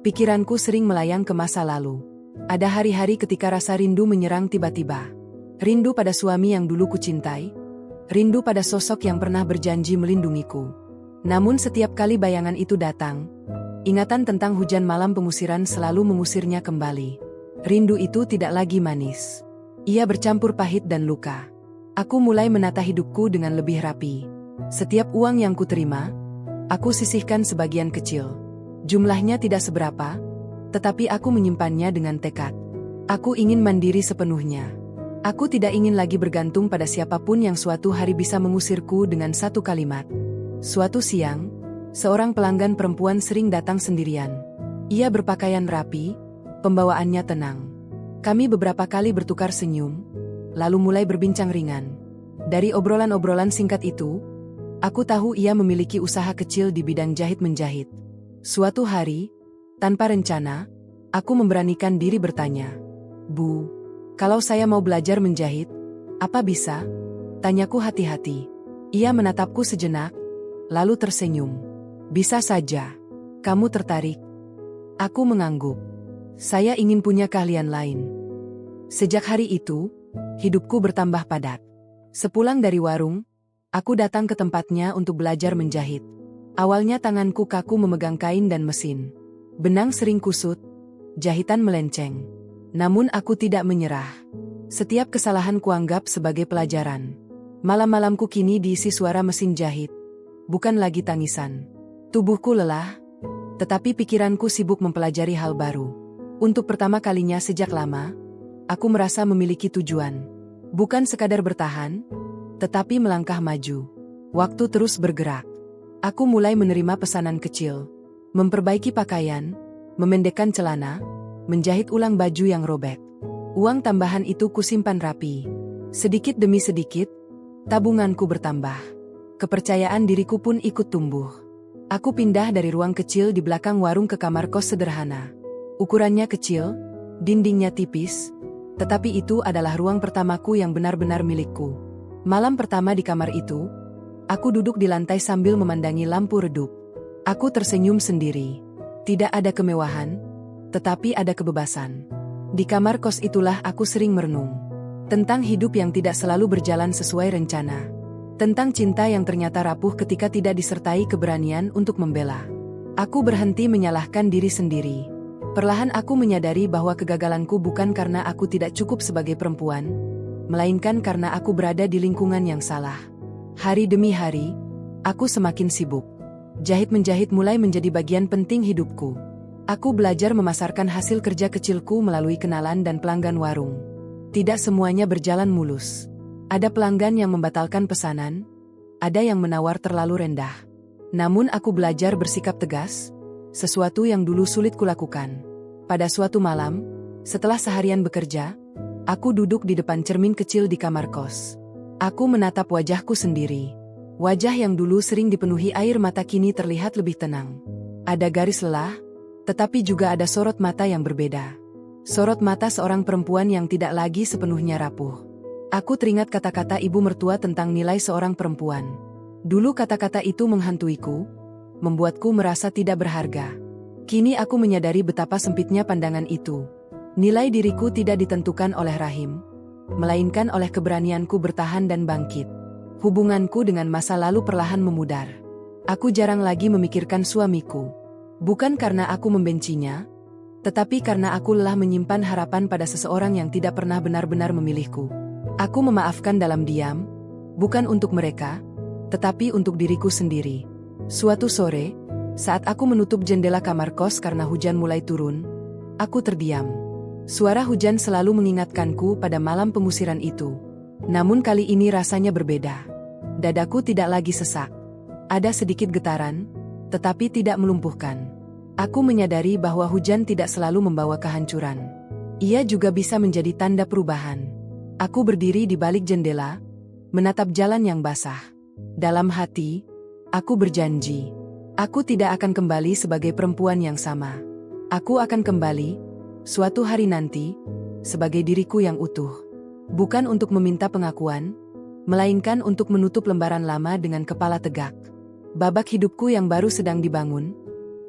pikiranku sering melayang ke masa lalu. Ada hari-hari ketika rasa rindu menyerang tiba-tiba. Rindu pada suami yang dulu kucintai, rindu pada sosok yang pernah berjanji melindungiku. Namun setiap kali bayangan itu datang, ingatan tentang hujan malam pengusiran selalu mengusirnya kembali. Rindu itu tidak lagi manis. Ia bercampur pahit dan luka. Aku mulai menata hidupku dengan lebih rapi. Setiap uang yang kuterima, aku sisihkan sebagian kecil. Jumlahnya tidak seberapa, tetapi aku menyimpannya dengan tekad. Aku ingin mandiri sepenuhnya. Aku tidak ingin lagi bergantung pada siapapun yang suatu hari bisa mengusirku dengan satu kalimat. Suatu siang, seorang pelanggan perempuan sering datang sendirian. Ia berpakaian rapi, pembawaannya tenang. Kami beberapa kali bertukar senyum, lalu mulai berbincang ringan. Dari obrolan-obrolan singkat itu, aku tahu ia memiliki usaha kecil di bidang jahit-menjahit. Suatu hari, tanpa rencana, aku memberanikan diri bertanya, "Bu, kalau saya mau belajar menjahit, apa bisa?" Tanyaku hati-hati. Ia menatapku sejenak, lalu tersenyum. "Bisa saja. Kamu tertarik?" Aku mengangguk. Saya ingin punya keahlian lain. Sejak hari itu, hidupku bertambah padat. Sepulang dari warung, aku datang ke tempatnya untuk belajar menjahit. Awalnya tanganku kaku memegang kain dan mesin. Benang sering kusut, jahitan melenceng. Namun aku tidak menyerah. Setiap kesalahan kuanggap sebagai pelajaran. Malam-malamku kini diisi suara mesin jahit. Bukan lagi tangisan. Tubuhku lelah, tetapi pikiranku sibuk mempelajari hal baru. Untuk pertama kalinya sejak lama, aku merasa memiliki tujuan. Bukan sekadar bertahan, tetapi melangkah maju. Waktu terus bergerak. Aku mulai menerima pesanan kecil. Memperbaiki pakaian, memendekkan celana, menjahit ulang baju yang robek. Uang tambahan itu kusimpan rapi. Sedikit demi sedikit, Tabunganku bertambah. Kepercayaan diriku pun ikut tumbuh. Aku pindah dari ruang kecil di belakang warung ke kamar kos sederhana. Ukurannya kecil, dindingnya tipis, tetapi itu adalah ruang pertamaku yang benar-benar milikku. Malam pertama di kamar itu, aku duduk di lantai sambil memandangi lampu redup. Aku tersenyum sendiri. Tidak ada kemewahan, tetapi ada kebebasan. Di kamar kos itulah aku sering merenung. Tentang hidup yang tidak selalu berjalan sesuai rencana. Tentang cinta yang ternyata rapuh ketika tidak disertai keberanian untuk membela. Aku berhenti menyalahkan diri sendiri. Perlahan aku menyadari bahwa kegagalanku bukan karena aku tidak cukup sebagai perempuan, melainkan karena aku berada di lingkungan yang salah. Hari demi hari, aku semakin sibuk. Jahit-menjahit mulai menjadi bagian penting hidupku. Aku belajar memasarkan hasil kerja kecilku melalui kenalan dan pelanggan warung. Tidak semuanya berjalan mulus. Ada pelanggan yang membatalkan pesanan, ada yang menawar terlalu rendah. Namun aku belajar bersikap tegas, sesuatu yang dulu sulit kulakukan. Pada suatu malam, setelah seharian bekerja, aku duduk di depan cermin kecil di kamar kos. Aku menatap wajahku sendiri. Wajah yang dulu sering dipenuhi air mata kini terlihat lebih tenang. Ada garis lelah, tetapi juga ada sorot mata yang berbeda. Sorot mata seorang perempuan yang tidak lagi sepenuhnya rapuh. Aku teringat kata-kata ibu mertua tentang nilai seorang perempuan. Dulu kata-kata itu menghantuiku, membuatku merasa tidak berharga. Kini aku menyadari betapa sempitnya pandangan itu. Nilai diriku tidak ditentukan oleh rahim, melainkan oleh keberanianku bertahan dan bangkit. Hubunganku dengan masa lalu perlahan memudar. Aku jarang lagi memikirkan suamiku. Bukan karena aku membencinya, tetapi karena aku lelah menyimpan harapan pada seseorang yang tidak pernah benar-benar memilihku. Aku memaafkan dalam diam, bukan untuk mereka, tetapi untuk diriku sendiri. Suatu sore, saat aku menutup jendela kamar kos karena hujan mulai turun, aku terdiam. Suara hujan selalu mengingatkanku pada malam pengusiran itu. Namun kali ini rasanya berbeda. Dadaku tidak lagi sesak. Ada sedikit getaran, tetapi tidak melumpuhkan. Aku menyadari bahwa hujan tidak selalu membawa kehancuran. Ia juga bisa menjadi tanda perubahan. Aku berdiri di balik jendela, menatap jalan yang basah. Dalam hati, aku berjanji. Aku tidak akan kembali sebagai perempuan yang sama. Aku akan kembali, suatu hari nanti, sebagai diriku yang utuh. Bukan untuk meminta pengakuan, melainkan untuk menutup lembaran lama dengan kepala tegak. Babak hidupku yang baru sedang dibangun,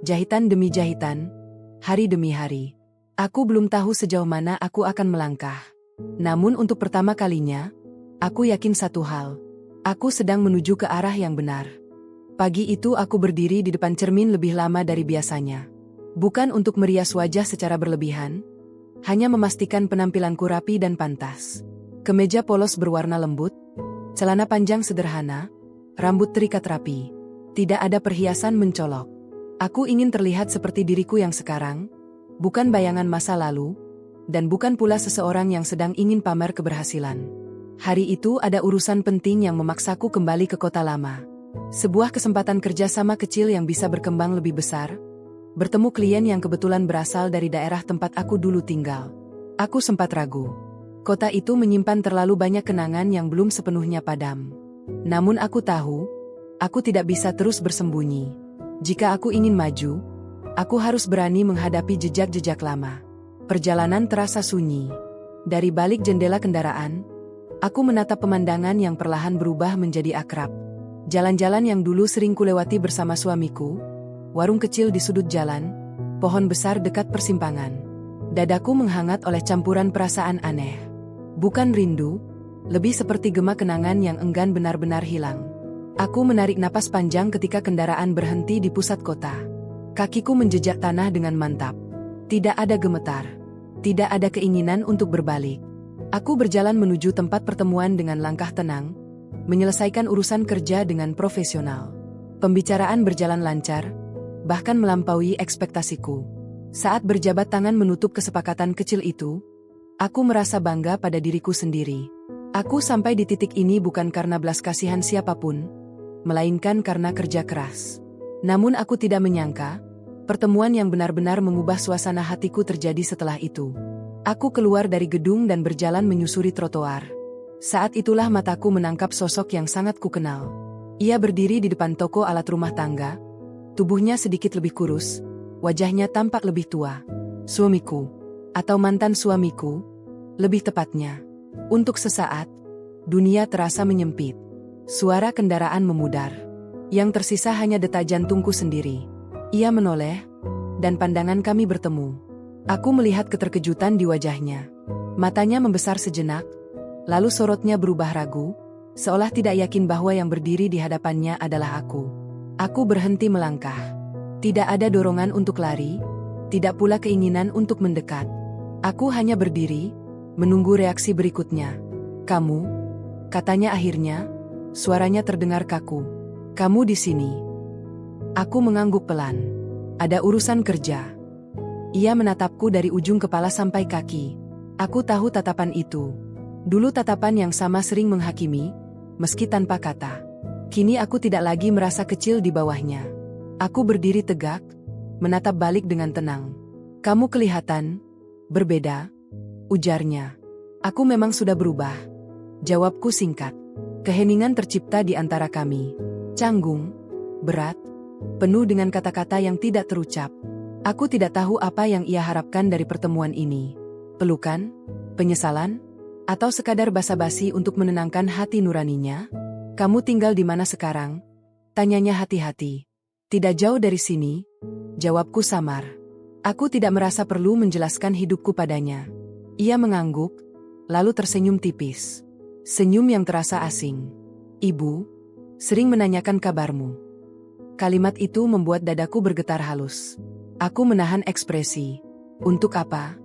jahitan demi jahitan, hari demi hari. Aku belum tahu sejauh mana aku akan melangkah. Namun untuk pertama kalinya, aku yakin satu hal. Aku sedang menuju ke arah yang benar. Pagi itu aku berdiri di depan cermin lebih lama dari biasanya. Bukan untuk merias wajah secara berlebihan, hanya memastikan penampilanku rapi dan pantas. Kemeja polos berwarna lembut, celana panjang sederhana, rambut terikat rapi. Tidak ada perhiasan mencolok. Aku ingin terlihat seperti diriku yang sekarang, bukan bayangan masa lalu, dan bukan pula seseorang yang sedang ingin pamer keberhasilan. Hari itu ada urusan penting yang memaksaku kembali ke kota lama. Sebuah kesempatan kerjasama kecil yang bisa berkembang lebih besar, bertemu klien yang kebetulan berasal dari daerah tempat aku dulu tinggal. Aku sempat ragu. Kota itu menyimpan terlalu banyak kenangan yang belum sepenuhnya padam. Namun aku tahu, aku tidak bisa terus bersembunyi. Jika aku ingin maju, aku harus berani menghadapi jejak-jejak lama. Perjalanan terasa sunyi. Dari balik jendela kendaraan, aku menatap pemandangan yang perlahan berubah menjadi akrab. Jalan-jalan yang dulu sering kulewati bersama suamiku, warung kecil di sudut jalan, pohon besar dekat persimpangan. Dadaku menghangat oleh campuran perasaan aneh. Bukan rindu, lebih seperti gema kenangan yang enggan benar-benar hilang. Aku menarik napas panjang ketika kendaraan berhenti di pusat kota. Kakiku menjejak tanah dengan mantap. Tidak ada gemetar. Tidak ada keinginan untuk berbalik. Aku berjalan menuju tempat pertemuan dengan langkah tenang, menyelesaikan urusan kerja dengan profesional. Pembicaraan berjalan lancar, bahkan melampaui ekspektasiku. Saat berjabat tangan menutup kesepakatan kecil itu, aku merasa bangga pada diriku sendiri. Aku sampai di titik ini bukan karena belas kasihan siapapun, melainkan karena kerja keras. Namun aku tidak menyangka, pertemuan yang benar-benar mengubah suasana hatiku terjadi setelah itu. Aku keluar dari gedung dan berjalan menyusuri trotoar. Saat itulah mataku menangkap sosok yang sangat kukenal. Ia berdiri di depan toko alat rumah tangga, tubuhnya sedikit lebih kurus, wajahnya tampak lebih tua. Suamiku, atau mantan suamiku, lebih tepatnya. Untuk sesaat, dunia terasa menyempit. Suara kendaraan memudar. Yang tersisa hanya detak jantungku sendiri. Ia menoleh, dan pandangan kami bertemu. Aku melihat keterkejutan di wajahnya. Matanya membesar sejenak, lalu sorotnya berubah ragu, seolah tidak yakin bahwa yang berdiri di hadapannya adalah aku. Aku berhenti melangkah. Tidak ada dorongan untuk lari, tidak pula keinginan untuk mendekat. Aku hanya berdiri, menunggu reaksi berikutnya. Kamu, katanya akhirnya, suaranya terdengar kaku. Kamu di sini. Aku mengangguk pelan. Ada urusan kerja. Ia menatapku dari ujung kepala sampai kaki. Aku tahu tatapan itu. Dulu tatapan yang sama sering menghakimi, meski tanpa kata. Kini aku tidak lagi merasa kecil di bawahnya. Aku berdiri tegak, menatap balik dengan tenang. Kamu kelihatan berbeda, ujarnya. Aku memang sudah berubah. Jawabku singkat. Keheningan tercipta di antara kami. Canggung, berat, penuh dengan kata-kata yang tidak terucap. Aku tidak tahu apa yang ia harapkan dari pertemuan ini. Pelukan, penyesalan, atau sekadar basa-basi untuk menenangkan hati nuraninya? Kamu tinggal di mana sekarang? Tanyanya hati-hati. Tidak jauh dari sini, jawabku samar. Aku tidak merasa perlu menjelaskan hidupku padanya. Ia mengangguk, lalu tersenyum tipis. Senyum yang terasa asing. Ibu, sering menanyakan kabarmu. Kalimat itu membuat dadaku bergetar halus. Aku menahan ekspresi. Untuk apa?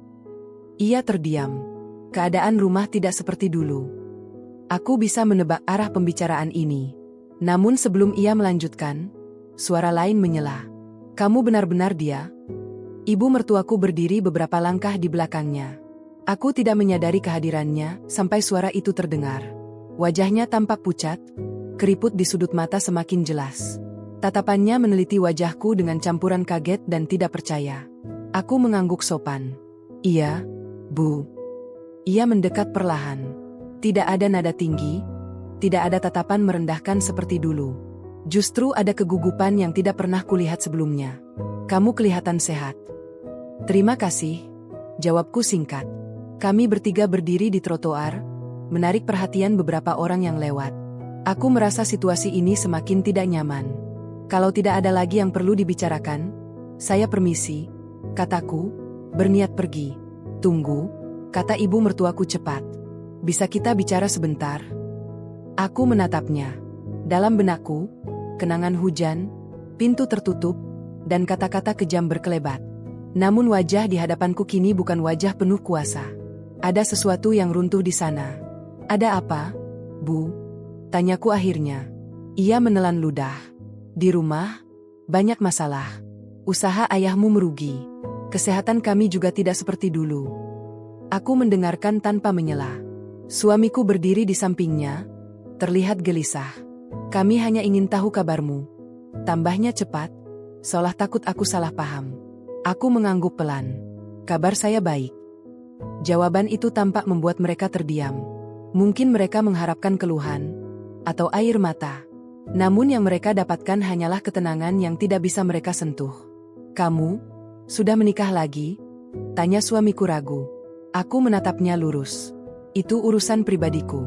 Ia terdiam. Keadaan rumah tidak seperti dulu. Aku bisa menebak arah pembicaraan ini. Namun sebelum ia melanjutkan, suara lain menyela. Kamu benar-benar dia? Ibu mertuaku berdiri beberapa langkah di belakangnya. Aku tidak menyadari kehadirannya sampai suara itu terdengar. Wajahnya tampak pucat, keriput di sudut mata semakin jelas. Tatapannya meneliti wajahku dengan campuran kaget dan tidak percaya. Aku mengangguk sopan. Iya, Bu. Ia mendekat perlahan. Tidak ada nada tinggi, tidak ada tatapan merendahkan seperti dulu. Justru ada kegugupan yang tidak pernah kulihat sebelumnya. Kamu kelihatan sehat. Terima kasih, jawabku singkat. Kami bertiga berdiri di trotoar, menarik perhatian beberapa orang yang lewat. Aku merasa situasi ini semakin tidak nyaman. Kalau tidak ada lagi yang perlu dibicarakan, saya permisi, kataku, berniat pergi. Tunggu, kata ibu mertuaku cepat. Bisa kita bicara sebentar? Aku menatapnya. Dalam benakku, kenangan hujan, pintu tertutup, dan kata-kata kejam berkelebat. Namun wajah di hadapanku kini bukan wajah penuh kuasa. Ada sesuatu yang runtuh di sana. Ada apa, Bu? Tanyaku akhirnya. Ia menelan ludah. Di rumah, banyak masalah. Usaha ayahmu merugi. Kesehatan kami juga tidak seperti dulu. Aku mendengarkan tanpa menyela. Suamiku berdiri di sampingnya, terlihat gelisah. Kami hanya ingin tahu kabarmu. Tambahnya cepat, seolah takut aku salah paham. Aku mengangguk pelan. Kabar saya baik. Jawaban itu tampak membuat mereka terdiam. Mungkin mereka mengharapkan keluhan, atau air mata. Namun yang mereka dapatkan hanyalah ketenangan yang tidak bisa mereka sentuh. Kamu, sudah menikah lagi? Tanya suamiku ragu. Aku menatapnya lurus. Itu urusan pribadiku.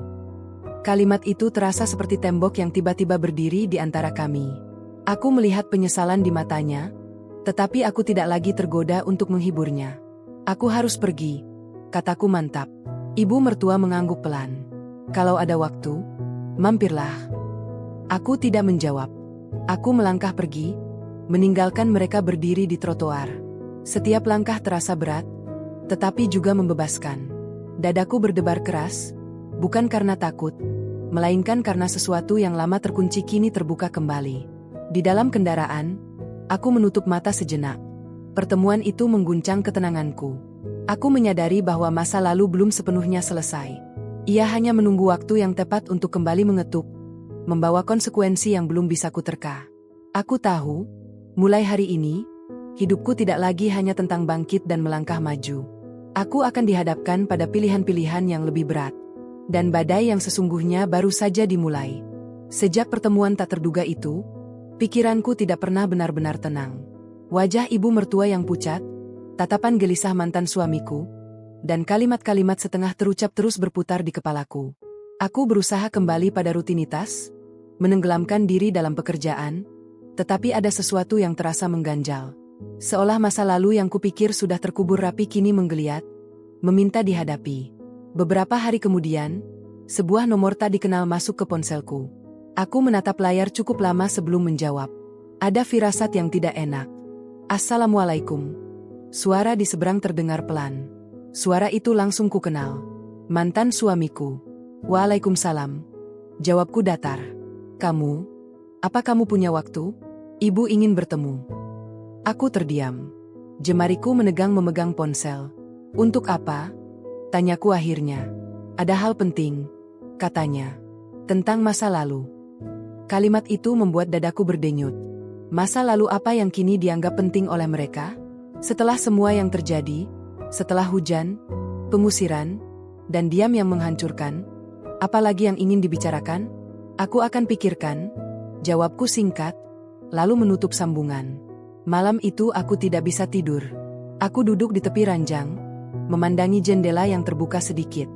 Kalimat itu terasa seperti tembok yang tiba-tiba berdiri di antara kami. Aku melihat penyesalan di matanya, tetapi aku tidak lagi tergoda untuk menghiburnya. Aku harus pergi, kataku mantap. Ibu mertua mengangguk pelan. Kalau ada waktu, mampirlah. Aku tidak menjawab. Aku melangkah pergi, meninggalkan mereka berdiri di trotoar. Setiap langkah terasa berat, tetapi juga membebaskan. Dadaku berdebar keras, bukan karena takut, melainkan karena sesuatu yang lama terkunci kini terbuka kembali. Di dalam kendaraan, aku menutup mata sejenak. Pertemuan itu mengguncang ketenanganku. Aku menyadari bahwa masa lalu belum sepenuhnya selesai. Ia hanya menunggu waktu yang tepat untuk kembali mengetuk, membawa konsekuensi yang belum bisa kuterka. Aku tahu, mulai hari ini, hidupku tidak lagi hanya tentang bangkit dan melangkah maju. Aku akan dihadapkan pada pilihan-pilihan yang lebih berat. Dan badai yang sesungguhnya baru saja dimulai. Sejak pertemuan tak terduga itu, pikiranku tidak pernah benar-benar tenang. Wajah ibu mertua yang pucat, tatapan gelisah mantan suamiku, dan kalimat-kalimat setengah terucap terus berputar di kepalaku. Aku berusaha kembali pada rutinitas, menenggelamkan diri dalam pekerjaan, tetapi ada sesuatu yang terasa mengganjal. Seolah masa lalu yang kupikir sudah terkubur rapi kini menggeliat, meminta dihadapi. Beberapa hari kemudian, sebuah nomor tak dikenal masuk ke ponselku. Aku menatap layar cukup lama sebelum menjawab. Ada firasat yang tidak enak. Assalamualaikum. Suara di seberang terdengar pelan. Suara itu langsung ku kenal. Mantan suamiku. Waalaikumsalam. Jawabku datar. Kamu? Apa kamu punya waktu? Ibu ingin bertemu. Aku terdiam. Jemariku memegang ponsel. Untuk apa? Tanyaku akhirnya. Ada hal penting, katanya. Tentang masa lalu. Kalimat itu membuat dadaku berdenyut. Masa lalu apa yang kini dianggap penting oleh mereka? Setelah semua yang terjadi, setelah hujan, pengusiran, dan diam yang menghancurkan, apalagi yang ingin dibicarakan? Aku akan pikirkan, jawabku singkat, lalu menutup sambungan. Malam itu aku tidak bisa tidur. Aku duduk di tepi ranjang, memandangi jendela yang terbuka sedikit.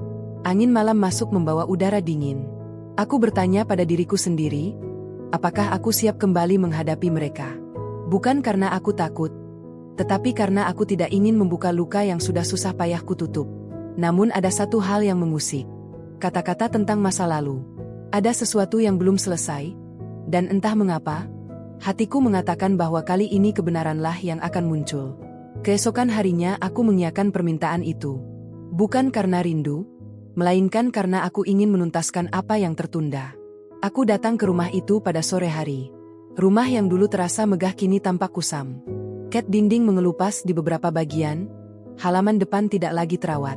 Angin malam masuk membawa udara dingin. Aku bertanya pada diriku sendiri, apakah aku siap kembali menghadapi mereka? Bukan karena aku takut, tetapi karena aku tidak ingin membuka luka yang sudah susah payah kututup. Namun ada satu hal yang mengusik. Kata-kata tentang masa lalu. Ada sesuatu yang belum selesai, dan entah mengapa, hatiku mengatakan bahwa kali ini kebenaranlah yang akan muncul. Keesokan harinya aku mengiyakan permintaan itu. Bukan karena rindu, melainkan karena aku ingin menuntaskan apa yang tertunda. Aku datang ke rumah itu pada sore hari. Rumah yang dulu terasa megah kini tampak kusam. Cat dinding mengelupas di beberapa bagian, halaman depan tidak lagi terawat.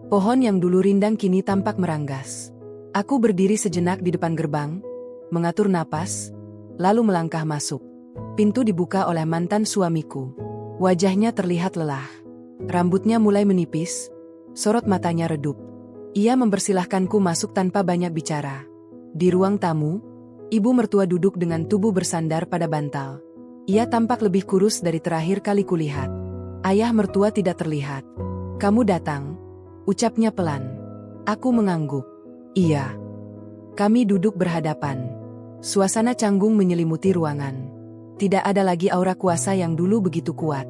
Pohon yang dulu rindang kini tampak meranggas. Aku berdiri sejenak di depan gerbang, mengatur napas, lalu melangkah masuk. Pintu dibuka oleh mantan suamiku. Wajahnya terlihat lelah. Rambutnya mulai menipis, sorot matanya redup. Ia mempersilahkanku masuk tanpa banyak bicara. Di ruang tamu, ibu mertua duduk dengan tubuh bersandar pada bantal. Ia tampak lebih kurus dari terakhir kali kulihat. Ayah mertua tidak terlihat. Kamu datang, ucapnya pelan. Aku mengangguk. Iya. Kami duduk berhadapan. Suasana canggung menyelimuti ruangan. Tidak ada lagi aura kuasa yang dulu begitu kuat.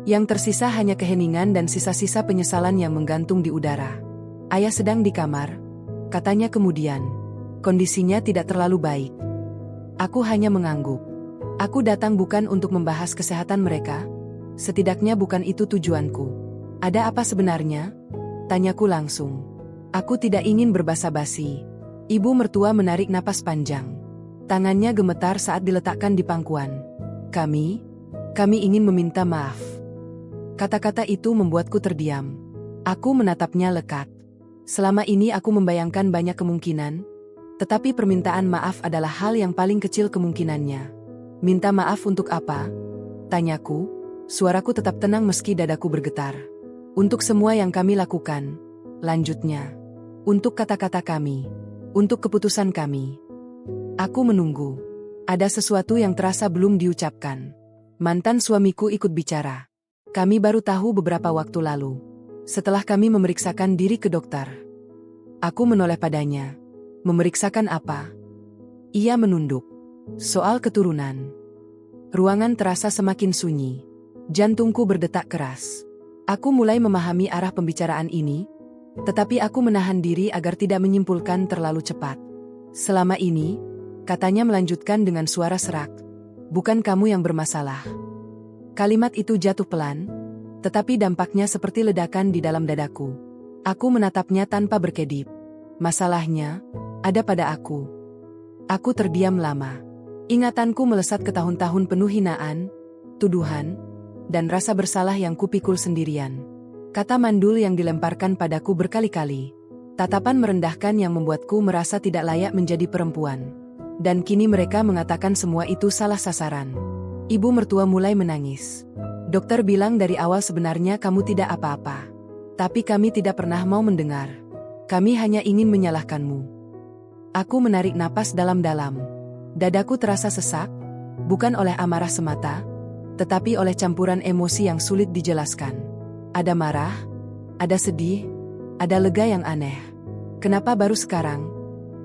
Yang tersisa hanya keheningan dan sisa-sisa penyesalan yang menggantung di udara. Ayah sedang di kamar, katanya kemudian. Kondisinya tidak terlalu baik. Aku hanya mengangguk. Aku datang bukan untuk membahas kesehatan mereka. Setidaknya bukan itu tujuanku. Ada apa sebenarnya? Tanyaku langsung. Aku tidak ingin berbasa-basi. Ibu mertua menarik napas panjang. Tangannya gemetar saat diletakkan di pangkuan. Kami ingin meminta maaf. Kata-kata itu membuatku terdiam. Aku menatapnya lekat. Selama ini aku membayangkan banyak kemungkinan, tetapi permintaan maaf adalah hal yang paling kecil kemungkinannya. Minta maaf untuk apa? Tanyaku, suaraku tetap tenang meski dadaku bergetar. Untuk semua yang kami lakukan, lanjutnya. Untuk kata-kata kami, untuk keputusan kami. Aku menunggu. Ada sesuatu yang terasa belum diucapkan. Mantan suamiku ikut bicara. Kami baru tahu beberapa waktu lalu. Setelah kami memeriksakan diri ke dokter. Aku menoleh padanya. Memeriksakan apa? Ia menunduk. Soal keturunan. Ruangan terasa semakin sunyi. Jantungku berdetak keras. Aku mulai memahami arah pembicaraan ini, tetapi aku menahan diri agar tidak menyimpulkan terlalu cepat. Selama ini, katanya melanjutkan dengan suara serak. Bukan kamu yang bermasalah. Kalimat itu jatuh pelan, tetapi dampaknya seperti ledakan di dalam dadaku. Aku menatapnya tanpa berkedip. Masalahnya, ada pada aku. Aku terdiam lama. Ingatanku melesat ke tahun-tahun penuh hinaan, tuduhan, dan rasa bersalah yang kupikul sendirian. Kata mandul yang dilemparkan padaku berkali-kali. Tatapan merendahkan yang membuatku merasa tidak layak menjadi perempuan. Dan kini mereka mengatakan semua itu salah sasaran. Ibu mertua mulai menangis. Dokter bilang dari awal sebenarnya kamu tidak apa-apa. Tapi kami tidak pernah mau mendengar. Kami hanya ingin menyalahkanmu. Aku menarik napas dalam-dalam. Dadaku terasa sesak, bukan oleh amarah semata, tetapi oleh campuran emosi yang sulit dijelaskan. Ada marah, ada sedih, ada lega yang aneh. Kenapa baru sekarang?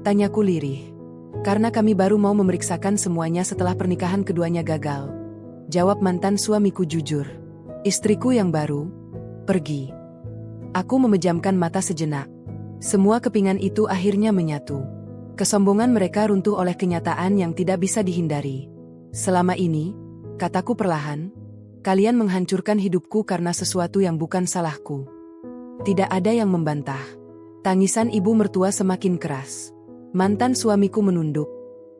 Tanyaku lirih. Karena kami baru mau memeriksakan semuanya setelah pernikahan keduanya gagal. Jawab mantan suamiku jujur. Istriku yang baru pergi. Aku memejamkan mata sejenak. Semua kepingan itu akhirnya menyatu. Kesombongan mereka runtuh oleh kenyataan yang tidak bisa dihindari. Selama ini, kataku perlahan, kalian menghancurkan hidupku karena sesuatu yang bukan salahku. Tidak ada yang membantah. Tangisan ibu mertua semakin keras. Mantan suamiku menunduk.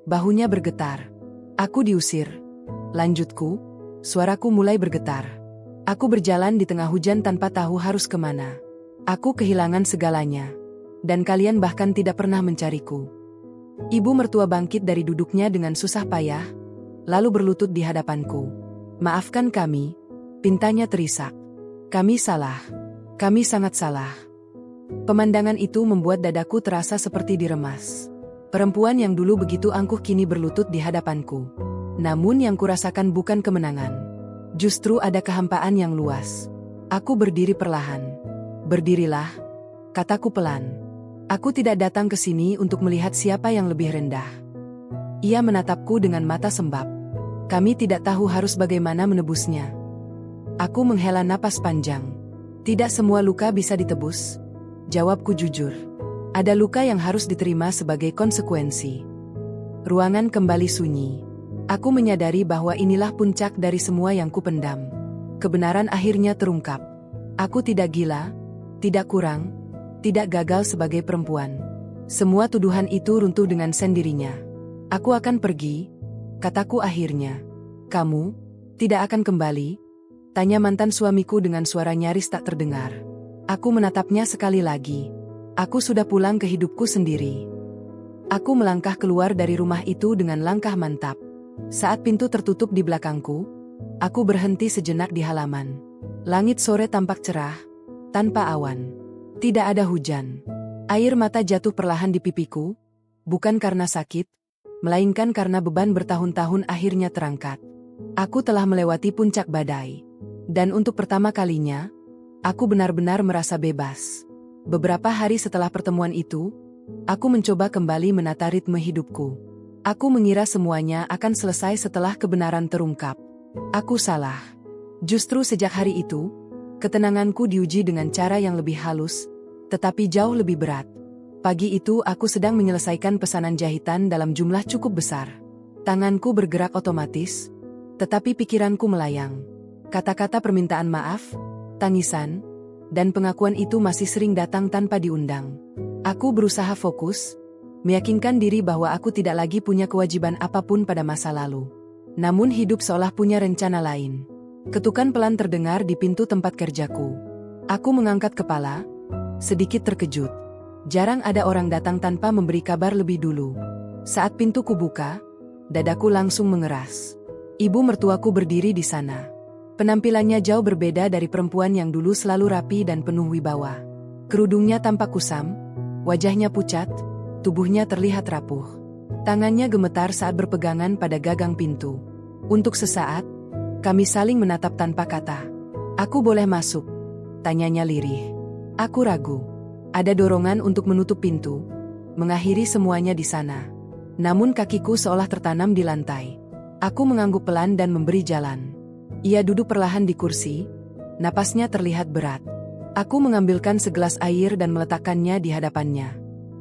Bahunya bergetar. Aku diusir. Lanjutku, suaraku mulai bergetar. Aku berjalan di tengah hujan tanpa tahu harus kemana. Aku kehilangan segalanya. Dan kalian bahkan tidak pernah mencariku. Ibu mertua bangkit dari duduknya dengan susah payah, lalu berlutut di hadapanku. Maafkan kami, pintanya terisak. Kami salah. Kami sangat salah. Pemandangan itu membuat dadaku terasa seperti diremas. Perempuan yang dulu begitu angkuh kini berlutut di hadapanku. Namun yang kurasakan bukan kemenangan. Justru ada kehampaan yang luas. Aku berdiri perlahan. Berdirilah, kataku pelan. Aku tidak datang ke sini untuk melihat siapa yang lebih rendah. Ia menatapku dengan mata sembab. Kami tidak tahu harus bagaimana menebusnya. Aku menghela napas panjang. Tidak semua luka bisa ditebus. Jawabku jujur. Ada luka yang harus diterima sebagai konsekuensi. Ruangan kembali sunyi. Aku menyadari bahwa inilah puncak dari semua yang kupendam. Kebenaran akhirnya terungkap. Aku tidak gila, tidak kurang, tidak gagal sebagai perempuan. Semua tuduhan itu runtuh dengan sendirinya. Aku akan pergi, kataku akhirnya. Kamu tidak akan kembali? Tanya mantan suamiku dengan suara nyaris tak terdengar. Aku menatapnya sekali lagi. Aku sudah pulang ke hidupku sendiri. Aku melangkah keluar dari rumah itu dengan langkah mantap. Saat pintu tertutup di belakangku, aku berhenti sejenak di halaman. Langit sore tampak cerah, tanpa awan. Tidak ada hujan. Air mata jatuh perlahan di pipiku, bukan karena sakit, melainkan karena beban bertahun-tahun akhirnya terangkat. Aku telah melewati puncak badai. Dan untuk pertama kalinya, aku benar-benar merasa bebas. Beberapa hari setelah pertemuan itu, aku mencoba kembali menata ritme hidupku. Aku mengira semuanya akan selesai setelah kebenaran terungkap. Aku salah. Justru sejak hari itu, ketenanganku diuji dengan cara yang lebih halus, tetapi jauh lebih berat. Pagi itu aku sedang menyelesaikan pesanan jahitan dalam jumlah cukup besar. Tanganku bergerak otomatis, tetapi pikiranku melayang. Kata-kata permintaan maaf, tangisan, dan pengakuan itu masih sering datang tanpa diundang. Aku berusaha fokus, meyakinkan diri bahwa aku tidak lagi punya kewajiban apapun pada masa lalu. Namun hidup seolah punya rencana lain. Ketukan pelan terdengar di pintu tempat kerjaku. Aku mengangkat kepala, sedikit terkejut. Jarang ada orang datang tanpa memberi kabar lebih dulu. Saat pintu kubuka, dadaku langsung mengeras. Ibu mertuaku berdiri di sana. Penampilannya jauh berbeda dari perempuan yang dulu selalu rapi dan penuh wibawa. Kerudungnya tampak kusam, wajahnya pucat, tubuhnya terlihat rapuh. Tangannya gemetar saat berpegangan pada gagang pintu. Untuk sesaat, kami saling menatap tanpa kata. "Aku boleh masuk?" tanyanya lirih. Aku ragu. Ada dorongan untuk menutup pintu, mengakhiri semuanya di sana. Namun kakiku seolah tertanam di lantai. Aku mengangguk pelan dan memberi jalan. Ia duduk perlahan di kursi, napasnya terlihat berat. Aku mengambilkan segelas air dan meletakkannya di hadapannya.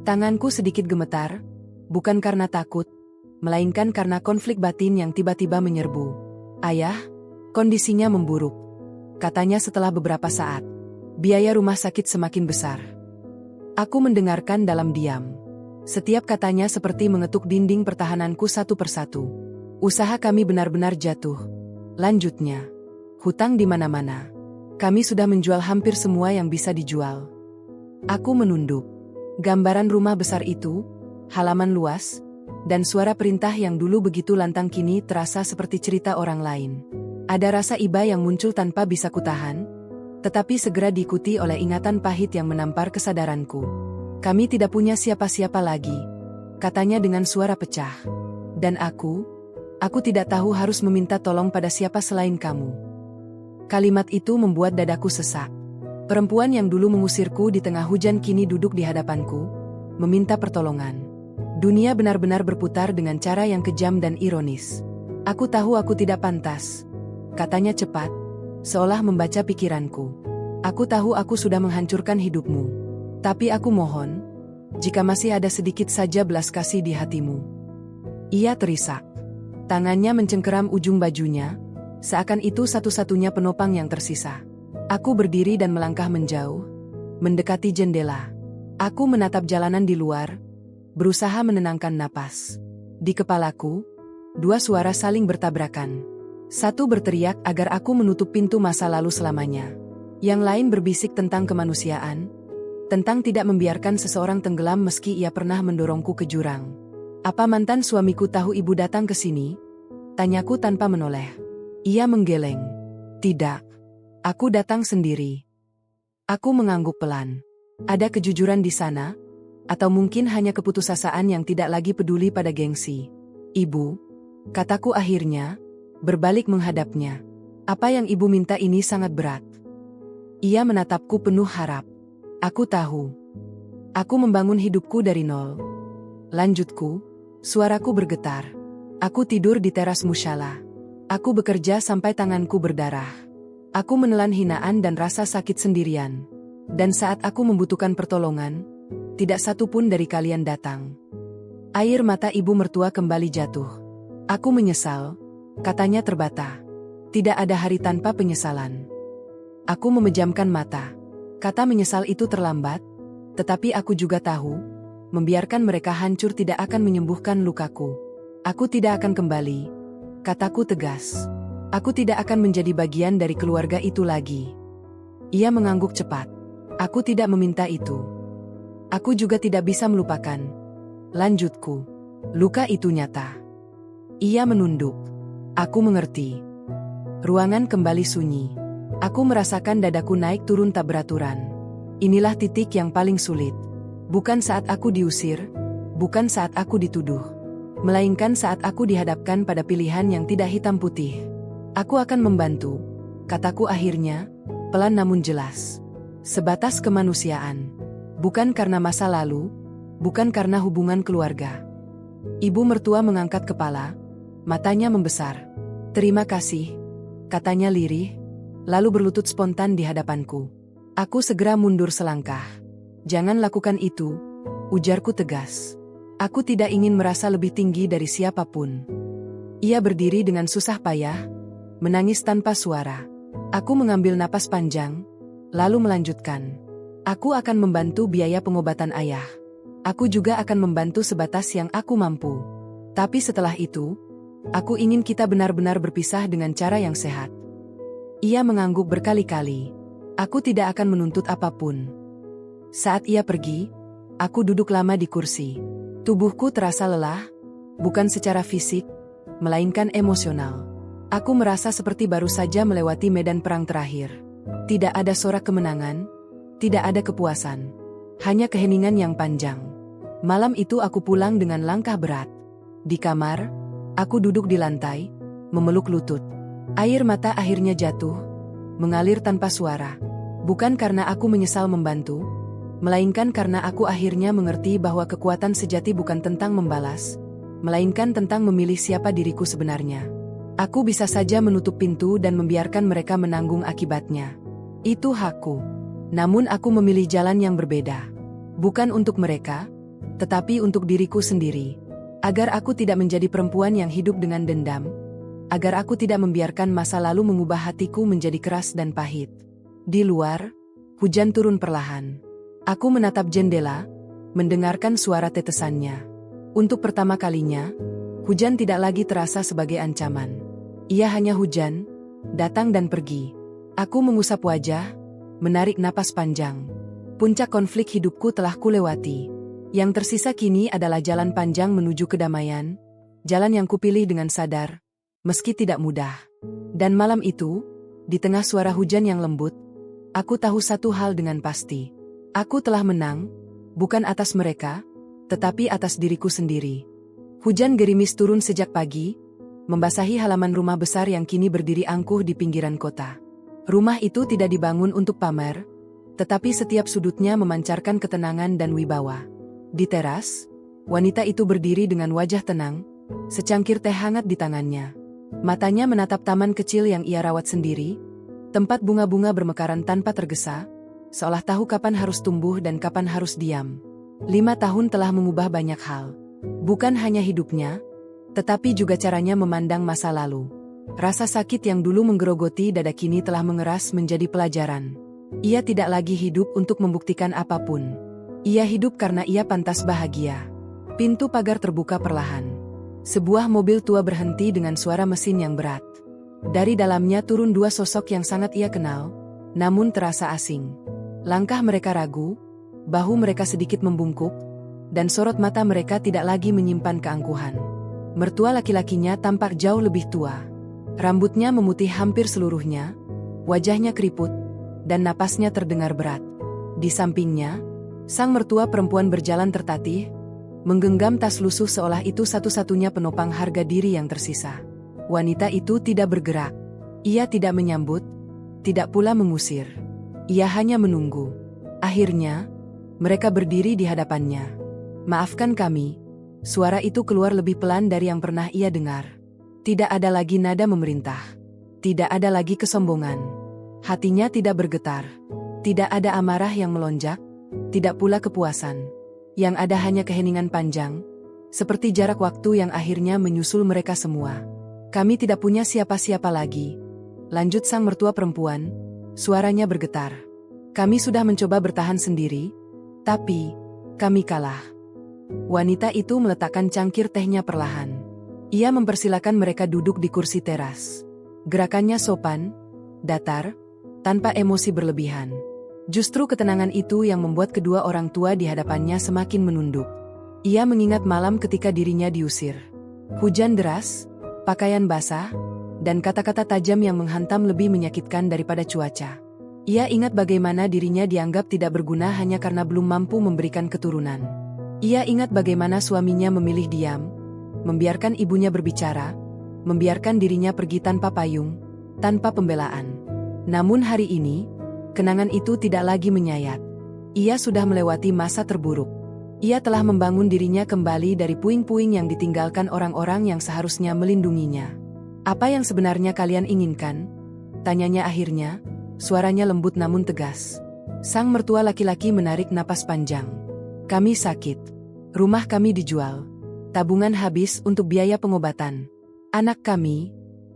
Tanganku sedikit gemetar, bukan karena takut, melainkan karena konflik batin yang tiba-tiba menyerbu. "Ayah, kondisinya memburuk," katanya setelah beberapa saat. "Biaya rumah sakit semakin besar." Aku mendengarkan dalam diam. Setiap katanya seperti mengetuk dinding pertahananku satu persatu. "Usaha kami benar-benar jatuh," lanjutnya. "Hutang di mana-mana. Kami sudah menjual hampir semua yang bisa dijual." Aku menunduk. Gambaran rumah besar itu, halaman luas, dan suara perintah yang dulu begitu lantang kini terasa seperti cerita orang lain. Ada rasa iba yang muncul tanpa bisa kutahan, tetapi segera diikuti oleh ingatan pahit yang menampar kesadaranku. Kami tidak punya siapa-siapa lagi, katanya dengan suara pecah. Dan aku tidak tahu harus meminta tolong pada siapa selain kamu. Kalimat itu membuat dadaku sesak. Perempuan yang dulu mengusirku di tengah hujan kini duduk di hadapanku, meminta pertolongan. Dunia benar-benar berputar dengan cara yang kejam dan ironis. Aku tahu aku tidak pantas, katanya cepat, seolah membaca pikiranku. Aku tahu aku sudah menghancurkan hidupmu. Tapi aku mohon, jika masih ada sedikit saja belas kasih di hatimu. Ia terisak. Tangannya mencengkeram ujung bajunya, seakan itu satu-satunya penopang yang tersisa. Aku berdiri dan melangkah menjauh, mendekati jendela. Aku menatap jalanan di luar, berusaha menenangkan napas. Di kepalaku, dua suara saling bertabrakan. Satu berteriak agar aku menutup pintu masa lalu selamanya. Yang lain berbisik tentang kemanusiaan, tentang tidak membiarkan seseorang tenggelam meski ia pernah mendorongku ke jurang. Apa mantan suamiku tahu ibu datang ke sini? Tanyaku tanpa menoleh. Ia menggeleng. Tidak. Aku datang sendiri. Aku mengangguk pelan. Ada kejujuran di sana? Atau mungkin hanya keputusasaan yang tidak lagi peduli pada gengsi? Ibu, kataku akhirnya, berbalik menghadapnya. Apa yang ibu minta ini sangat berat. Ia menatapku penuh harap. Aku tahu. Aku membangun hidupku dari nol. Lanjutku, suaraku bergetar. Aku tidur di teras musyalah. Aku bekerja sampai tanganku berdarah. Aku menelan hinaan dan rasa sakit sendirian. Dan saat aku membutuhkan pertolongan, tidak satu pun dari kalian datang. Air mata ibu mertua kembali jatuh. Aku menyesal, katanya terbata. Tidak ada hari tanpa penyesalan. Aku memejamkan mata. Kata menyesal itu terlambat, tetapi aku juga tahu, membiarkan mereka hancur tidak akan menyembuhkan lukaku. Aku tidak akan kembali, kataku tegas. Aku tidak akan menjadi bagian dari keluarga itu lagi. Ia mengangguk cepat. Aku tidak meminta itu. Aku juga tidak bisa melupakan. Lanjutku. Luka itu nyata. Ia menunduk. Aku mengerti. Ruangan kembali sunyi. Aku merasakan dadaku naik turun tak beraturan. Inilah titik yang paling sulit. Bukan saat aku diusir, bukan saat aku dituduh, melainkan saat aku dihadapkan pada pilihan yang tidak hitam putih. Aku akan membantu, kataku akhirnya, pelan namun jelas. Sebatas kemanusiaan. Bukan karena masa lalu, bukan karena hubungan keluarga. Ibu mertua mengangkat kepala, matanya membesar. Terima kasih, katanya lirih, lalu berlutut spontan di hadapanku. Aku segera mundur selangkah. Jangan lakukan itu, ujarku tegas. Aku tidak ingin merasa lebih tinggi dari siapapun. Ia berdiri dengan susah payah, menangis tanpa suara. Aku mengambil napas panjang, lalu melanjutkan. Aku akan membantu biaya pengobatan ayah. Aku juga akan membantu sebatas yang aku mampu. Tapi setelah itu, aku ingin kita benar-benar berpisah dengan cara yang sehat. Ia mengangguk berkali-kali. Aku tidak akan menuntut apapun. Saat ia pergi, aku duduk lama di kursi. Tubuhku terasa lelah, bukan secara fisik, melainkan emosional. Aku merasa seperti baru saja melewati medan perang terakhir. Tidak ada sorak kemenangan, tidak ada kepuasan. Hanya keheningan yang panjang. Malam itu aku pulang dengan langkah berat. Di kamar, aku duduk di lantai, memeluk lutut. Air mata akhirnya jatuh, mengalir tanpa suara. Bukan karena aku menyesal membantu, melainkan karena aku akhirnya mengerti bahwa kekuatan sejati bukan tentang membalas, melainkan tentang memilih siapa diriku sebenarnya. Aku bisa saja menutup pintu dan membiarkan mereka menanggung akibatnya. Itu hakku. Namun aku memilih jalan yang berbeda. Bukan untuk mereka, tetapi untuk diriku sendiri. Agar aku tidak menjadi perempuan yang hidup dengan dendam. Agar aku tidak membiarkan masa lalu mengubah hatiku menjadi keras dan pahit. Di luar, hujan turun perlahan. Aku menatap jendela, mendengarkan suara tetesannya. Untuk pertama kalinya, hujan tidak lagi terasa sebagai ancaman. Ia hanya hujan, datang dan pergi. Aku mengusap wajah, menarik napas panjang. Puncak konflik hidupku telah kulewati. Yang tersisa kini adalah jalan panjang menuju kedamaian, jalan yang kupilih dengan sadar, meski tidak mudah. Dan malam itu, di tengah suara hujan yang lembut, aku tahu satu hal dengan pasti. Aku telah menang, Bukan atas mereka, tetapi atas diriku sendiri. Hujan gerimis turun sejak pagi, membasahi halaman rumah besar yang kini berdiri angkuh di pinggiran kota. Rumah itu tidak dibangun untuk pamer, tetapi setiap sudutnya memancarkan ketenangan dan wibawa. Di teras, wanita itu berdiri dengan wajah tenang, secangkir teh hangat di tangannya. Matanya menatap taman kecil yang ia rawat sendiri, tempat bunga-bunga bermekaran tanpa tergesa, seolah tahu kapan harus tumbuh dan kapan harus diam. 5 tahun telah mengubah banyak hal. Bukan hanya hidupnya, tetapi juga caranya memandang masa lalu. Rasa sakit yang dulu menggerogoti dada kini telah mengeras menjadi pelajaran. Ia tidak lagi hidup untuk membuktikan apapun. Ia hidup karena ia pantas bahagia. Pintu pagar terbuka perlahan. Sebuah mobil tua berhenti dengan suara mesin yang berat. Dari dalamnya turun 2 sosok yang sangat ia kenal, namun terasa asing. Langkah mereka ragu, bahu mereka sedikit membungkuk, dan sorot mata mereka tidak lagi menyimpan keangkuhan. Mertua laki-lakinya tampak jauh lebih tua. Rambutnya memutih hampir seluruhnya, wajahnya keriput, dan napasnya terdengar berat. Di sampingnya, sang mertua perempuan berjalan tertatih, menggenggam tas lusuh seolah itu satu-satunya penopang harga diri yang tersisa. Wanita itu tidak bergerak. Ia tidak menyambut, tidak pula mengusir. Ia hanya menunggu. Akhirnya, mereka berdiri di hadapannya. "Maafkan kami." Suara itu keluar lebih pelan dari yang pernah ia dengar. Tidak ada lagi nada memerintah. Tidak ada lagi kesombongan. Hatinya tidak bergetar. Tidak ada amarah yang melonjak, tidak pula kepuasan. Yang ada hanya keheningan panjang, seperti jarak waktu yang akhirnya menyusul mereka semua. "Kami tidak punya siapa-siapa lagi," lanjut sang mertua perempuan, suaranya bergetar. "Kami sudah mencoba bertahan sendiri, tapi kami kalah." Wanita itu meletakkan cangkir tehnya perlahan. Ia mempersilakan mereka duduk di kursi teras. Gerakannya sopan, datar, tanpa emosi berlebihan. Justru ketenangan itu yang membuat kedua orang tua di hadapannya semakin menunduk. Ia mengingat malam ketika dirinya diusir. Hujan deras, pakaian basah, dan kata-kata tajam yang menghantam lebih menyakitkan daripada cuaca. Ia ingat bagaimana dirinya dianggap tidak berguna hanya karena belum mampu memberikan keturunan. Ia ingat bagaimana suaminya memilih diam, membiarkan ibunya berbicara, membiarkan dirinya pergi tanpa payung, tanpa pembelaan. Namun hari ini, kenangan itu tidak lagi menyayat. Ia sudah melewati masa terburuk. Ia telah membangun dirinya kembali dari puing-puing yang ditinggalkan orang-orang yang seharusnya melindunginya. "Apa yang sebenarnya kalian inginkan?" tanyanya akhirnya, suaranya lembut namun tegas. Sang mertua laki-laki menarik napas panjang. "Kami sakit. Rumah kami dijual. Tabungan habis untuk biaya pengobatan. Anak kami..."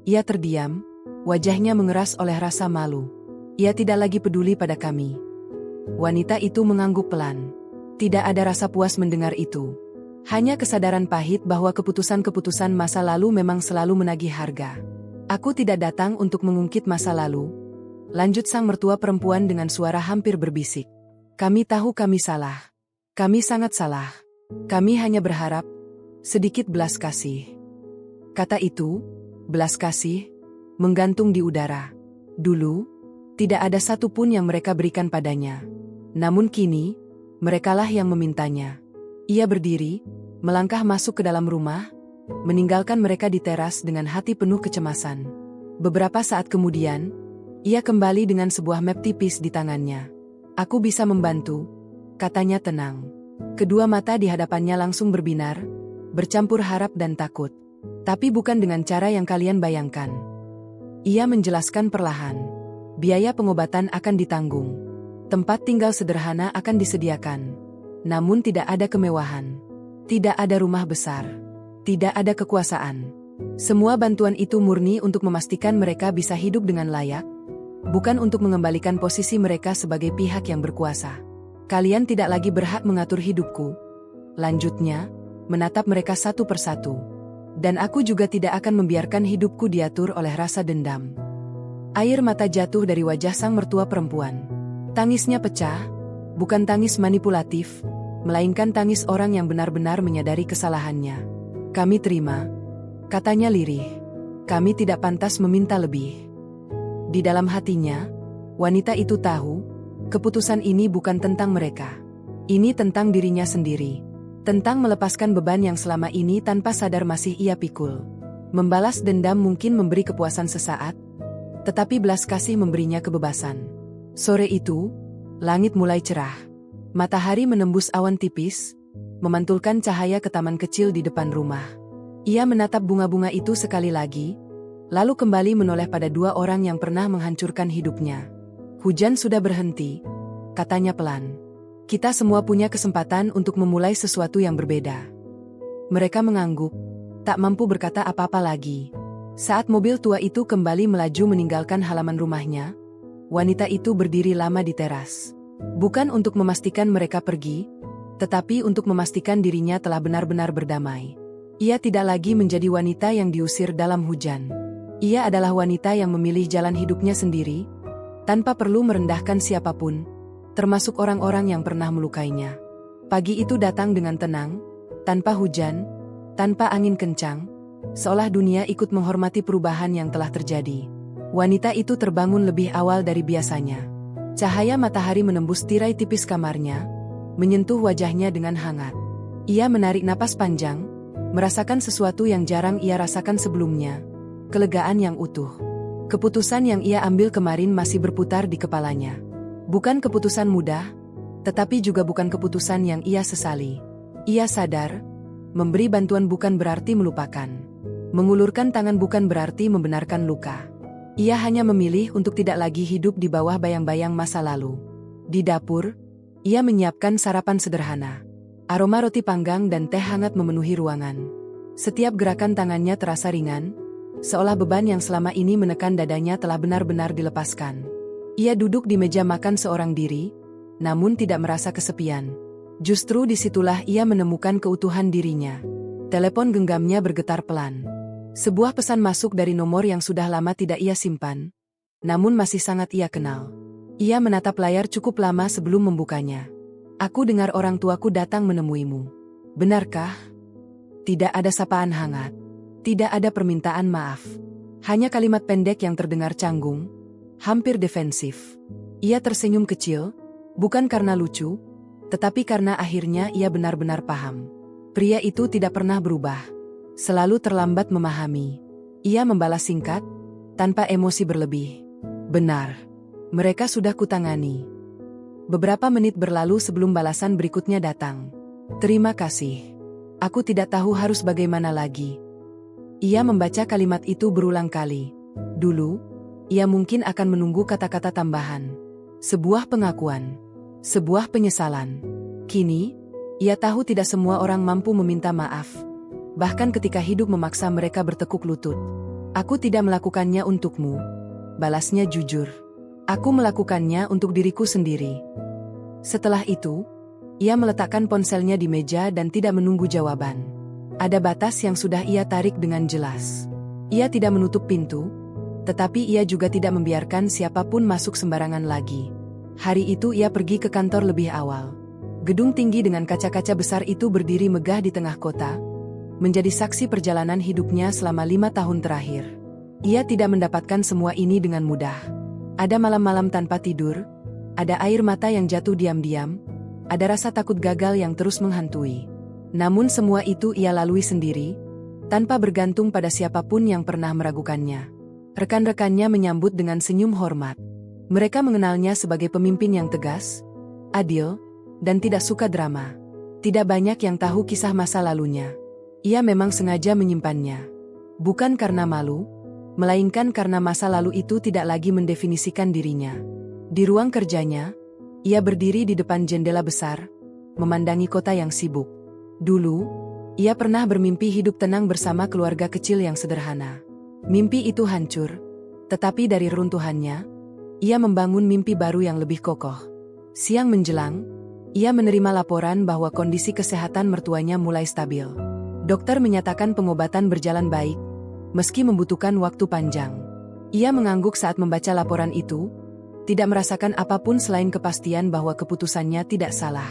Ia terdiam, wajahnya mengeras oleh rasa malu. Ia tidak lagi peduli pada kami. Wanita itu mengangguk pelan. Tidak ada rasa puas mendengar itu. Hanya kesadaran pahit bahwa keputusan-keputusan masa lalu memang selalu menagih harga. "Aku tidak datang untuk mengungkit masa lalu," lanjut sang mertua perempuan dengan suara hampir berbisik. "Kami tahu kami salah. Kami sangat salah. Kami hanya berharap sedikit belas kasih." Kata itu, belas kasih, menggantung di udara. Dulu, tidak ada satupun yang mereka berikan padanya. Namun kini, merekalah yang memintanya. Ia berdiri, melangkah masuk ke dalam rumah, meninggalkan mereka di teras dengan hati penuh kecemasan. Beberapa saat kemudian, ia kembali dengan sebuah map tipis di tangannya. "Aku bisa membantu," katanya tenang. Kedua mata di hadapannya langsung berbinar, bercampur harap dan takut. "Tapi bukan dengan cara yang kalian bayangkan." Ia menjelaskan perlahan. "Biaya pengobatan akan ditanggung. Tempat tinggal sederhana akan disediakan. Namun tidak ada kemewahan. Tidak ada rumah besar. Tidak ada kekuasaan. Semua bantuan itu murni untuk memastikan mereka bisa hidup dengan layak, bukan untuk mengembalikan posisi mereka sebagai pihak yang berkuasa. Kalian tidak lagi berhak mengatur hidupku." Lanjutnya, menatap mereka satu persatu. "Dan aku juga tidak akan membiarkan hidupku diatur oleh rasa dendam." Air mata jatuh dari wajah sang mertua perempuan. Tangisnya pecah, bukan tangis manipulatif, melainkan tangis orang yang benar-benar menyadari kesalahannya. "Kami terima," katanya lirih. "Kami tidak pantas meminta lebih." Di dalam hatinya, wanita itu tahu, keputusan ini bukan tentang mereka. Ini tentang dirinya sendiri. Tentang melepaskan beban yang selama ini tanpa sadar masih ia pikul. Membalas dendam mungkin memberi kepuasan sesaat, tetapi belas kasih memberinya kebebasan. Sore itu, langit mulai cerah. Matahari menembus awan tipis, memantulkan cahaya ke taman kecil di depan rumah. Ia menatap bunga-bunga itu sekali lagi, lalu kembali menoleh pada dua orang yang pernah menghancurkan hidupnya. Hujan sudah berhenti, katanya pelan. Kita semua punya kesempatan untuk memulai sesuatu yang berbeda. Mereka mengangguk, tak mampu berkata apa-apa lagi. Saat mobil tua itu kembali melaju meninggalkan halaman rumahnya, wanita itu berdiri lama di teras. Bukan untuk memastikan mereka pergi, tetapi untuk memastikan dirinya telah benar-benar berdamai. Ia tidak lagi menjadi wanita yang diusir dalam hujan. Ia adalah wanita yang memilih jalan hidupnya sendiri, tanpa perlu merendahkan siapapun, termasuk orang-orang yang pernah melukainya. Pagi itu datang dengan tenang, tanpa hujan, tanpa angin kencang, seolah dunia ikut menghormati perubahan yang telah terjadi. Wanita itu terbangun lebih awal dari biasanya. Cahaya matahari menembus tirai tipis kamarnya, menyentuh wajahnya dengan hangat. Ia menarik napas panjang, merasakan sesuatu yang jarang ia rasakan sebelumnya, kelegaan yang utuh. Keputusan yang ia ambil kemarin masih berputar di kepalanya. Bukan keputusan mudah, tetapi juga bukan keputusan yang ia sesali. Ia sadar, memberi bantuan bukan berarti melupakan. Mengulurkan tangan bukan berarti membenarkan luka. Ia hanya memilih untuk tidak lagi hidup di bawah bayang-bayang masa lalu. Di dapur, ia menyiapkan sarapan sederhana. Aroma roti panggang dan teh hangat memenuhi ruangan. Setiap gerakan tangannya terasa ringan, seolah beban yang selama ini menekan dadanya telah benar-benar dilepaskan. Ia duduk di meja makan seorang diri, namun tidak merasa kesepian. Justru disitulah ia menemukan keutuhan dirinya. Telepon genggamnya bergetar pelan. Sebuah pesan masuk dari nomor yang sudah lama tidak ia simpan, namun masih sangat ia kenal. Ia menatap layar cukup lama sebelum membukanya. Aku dengar orang tuaku datang menemuimu. Benarkah? Tidak ada sapaan hangat. Tidak ada permintaan maaf. Hanya kalimat pendek yang terdengar canggung, hampir defensif. Ia tersenyum kecil, bukan karena lucu, tetapi karena akhirnya ia benar-benar paham. Pria itu tidak pernah berubah, selalu terlambat memahami. Ia membalas singkat, tanpa emosi berlebih. Benar, mereka sudah kutangani. Beberapa menit berlalu sebelum balasan berikutnya datang. Terima kasih. Aku tidak tahu harus bagaimana lagi. Ia membaca kalimat itu berulang kali. Dulu, ia mungkin akan menunggu kata-kata tambahan. Sebuah pengakuan. Sebuah penyesalan. Kini, ia tahu tidak semua orang mampu meminta maaf. Bahkan ketika hidup memaksa mereka bertekuk lutut. Aku tidak melakukannya untukmu. Balasnya jujur. Aku melakukannya untuk diriku sendiri. Setelah itu, ia meletakkan ponselnya di meja dan tidak menunggu jawaban. Ada batas yang sudah ia tarik dengan jelas. Ia tidak menutup pintu, tetapi ia juga tidak membiarkan siapapun masuk sembarangan lagi. Hari itu ia pergi ke kantor lebih awal. Gedung tinggi dengan kaca-kaca besar itu berdiri megah di tengah kota, menjadi saksi perjalanan hidupnya selama 5 tahun terakhir. Ia tidak mendapatkan semua ini dengan mudah. Ada malam-malam tanpa tidur, ada air mata yang jatuh diam-diam, ada rasa takut gagal yang terus menghantui. Namun semua itu ia lalui sendiri, tanpa bergantung pada siapapun yang pernah meragukannya. Rekan-rekannya menyambut dengan senyum hormat. Mereka mengenalnya sebagai pemimpin yang tegas, adil, dan tidak suka drama. Tidak banyak yang tahu kisah masa lalunya. Ia memang sengaja menyimpannya. Bukan karena malu, melainkan karena masa lalu itu tidak lagi mendefinisikan dirinya. Di ruang kerjanya, ia berdiri di depan jendela besar, memandangi kota yang sibuk. Dulu, ia pernah bermimpi hidup tenang bersama keluarga kecil yang sederhana. Mimpi itu hancur, tetapi dari runtuhannya, ia membangun mimpi baru yang lebih kokoh. Siang menjelang, ia menerima laporan bahwa kondisi kesehatan mertuanya mulai stabil. Dokter menyatakan pengobatan berjalan baik, meski membutuhkan waktu panjang. Ia mengangguk saat membaca laporan itu, tidak merasakan apapun selain kepastian bahwa keputusannya tidak salah.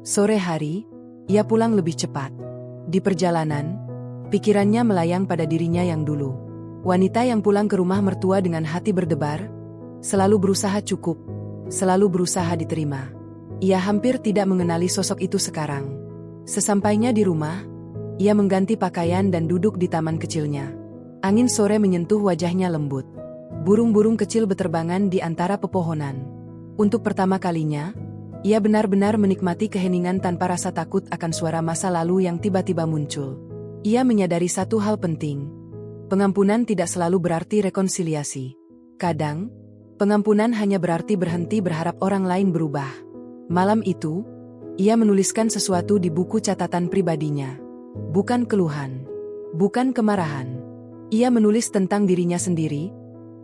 Sore hari, ia pulang lebih cepat. Di perjalanan, pikirannya melayang pada dirinya yang dulu. Wanita yang pulang ke rumah mertua dengan hati berdebar, selalu berusaha cukup, selalu berusaha diterima. Ia hampir tidak mengenali sosok itu sekarang. Sesampainya di rumah, ia mengganti pakaian dan duduk di taman kecilnya. Angin sore menyentuh wajahnya lembut. Burung-burung kecil beterbangan di antara pepohonan. Untuk pertama kalinya, ia benar-benar menikmati keheningan tanpa rasa takut akan suara masa lalu yang tiba-tiba muncul. Ia menyadari satu hal penting. Pengampunan tidak selalu berarti rekonsiliasi. Kadang, pengampunan hanya berarti berhenti berharap orang lain berubah. Malam itu, ia menuliskan sesuatu di buku catatan pribadinya. Bukan keluhan, bukan kemarahan. Ia menulis tentang dirinya sendiri,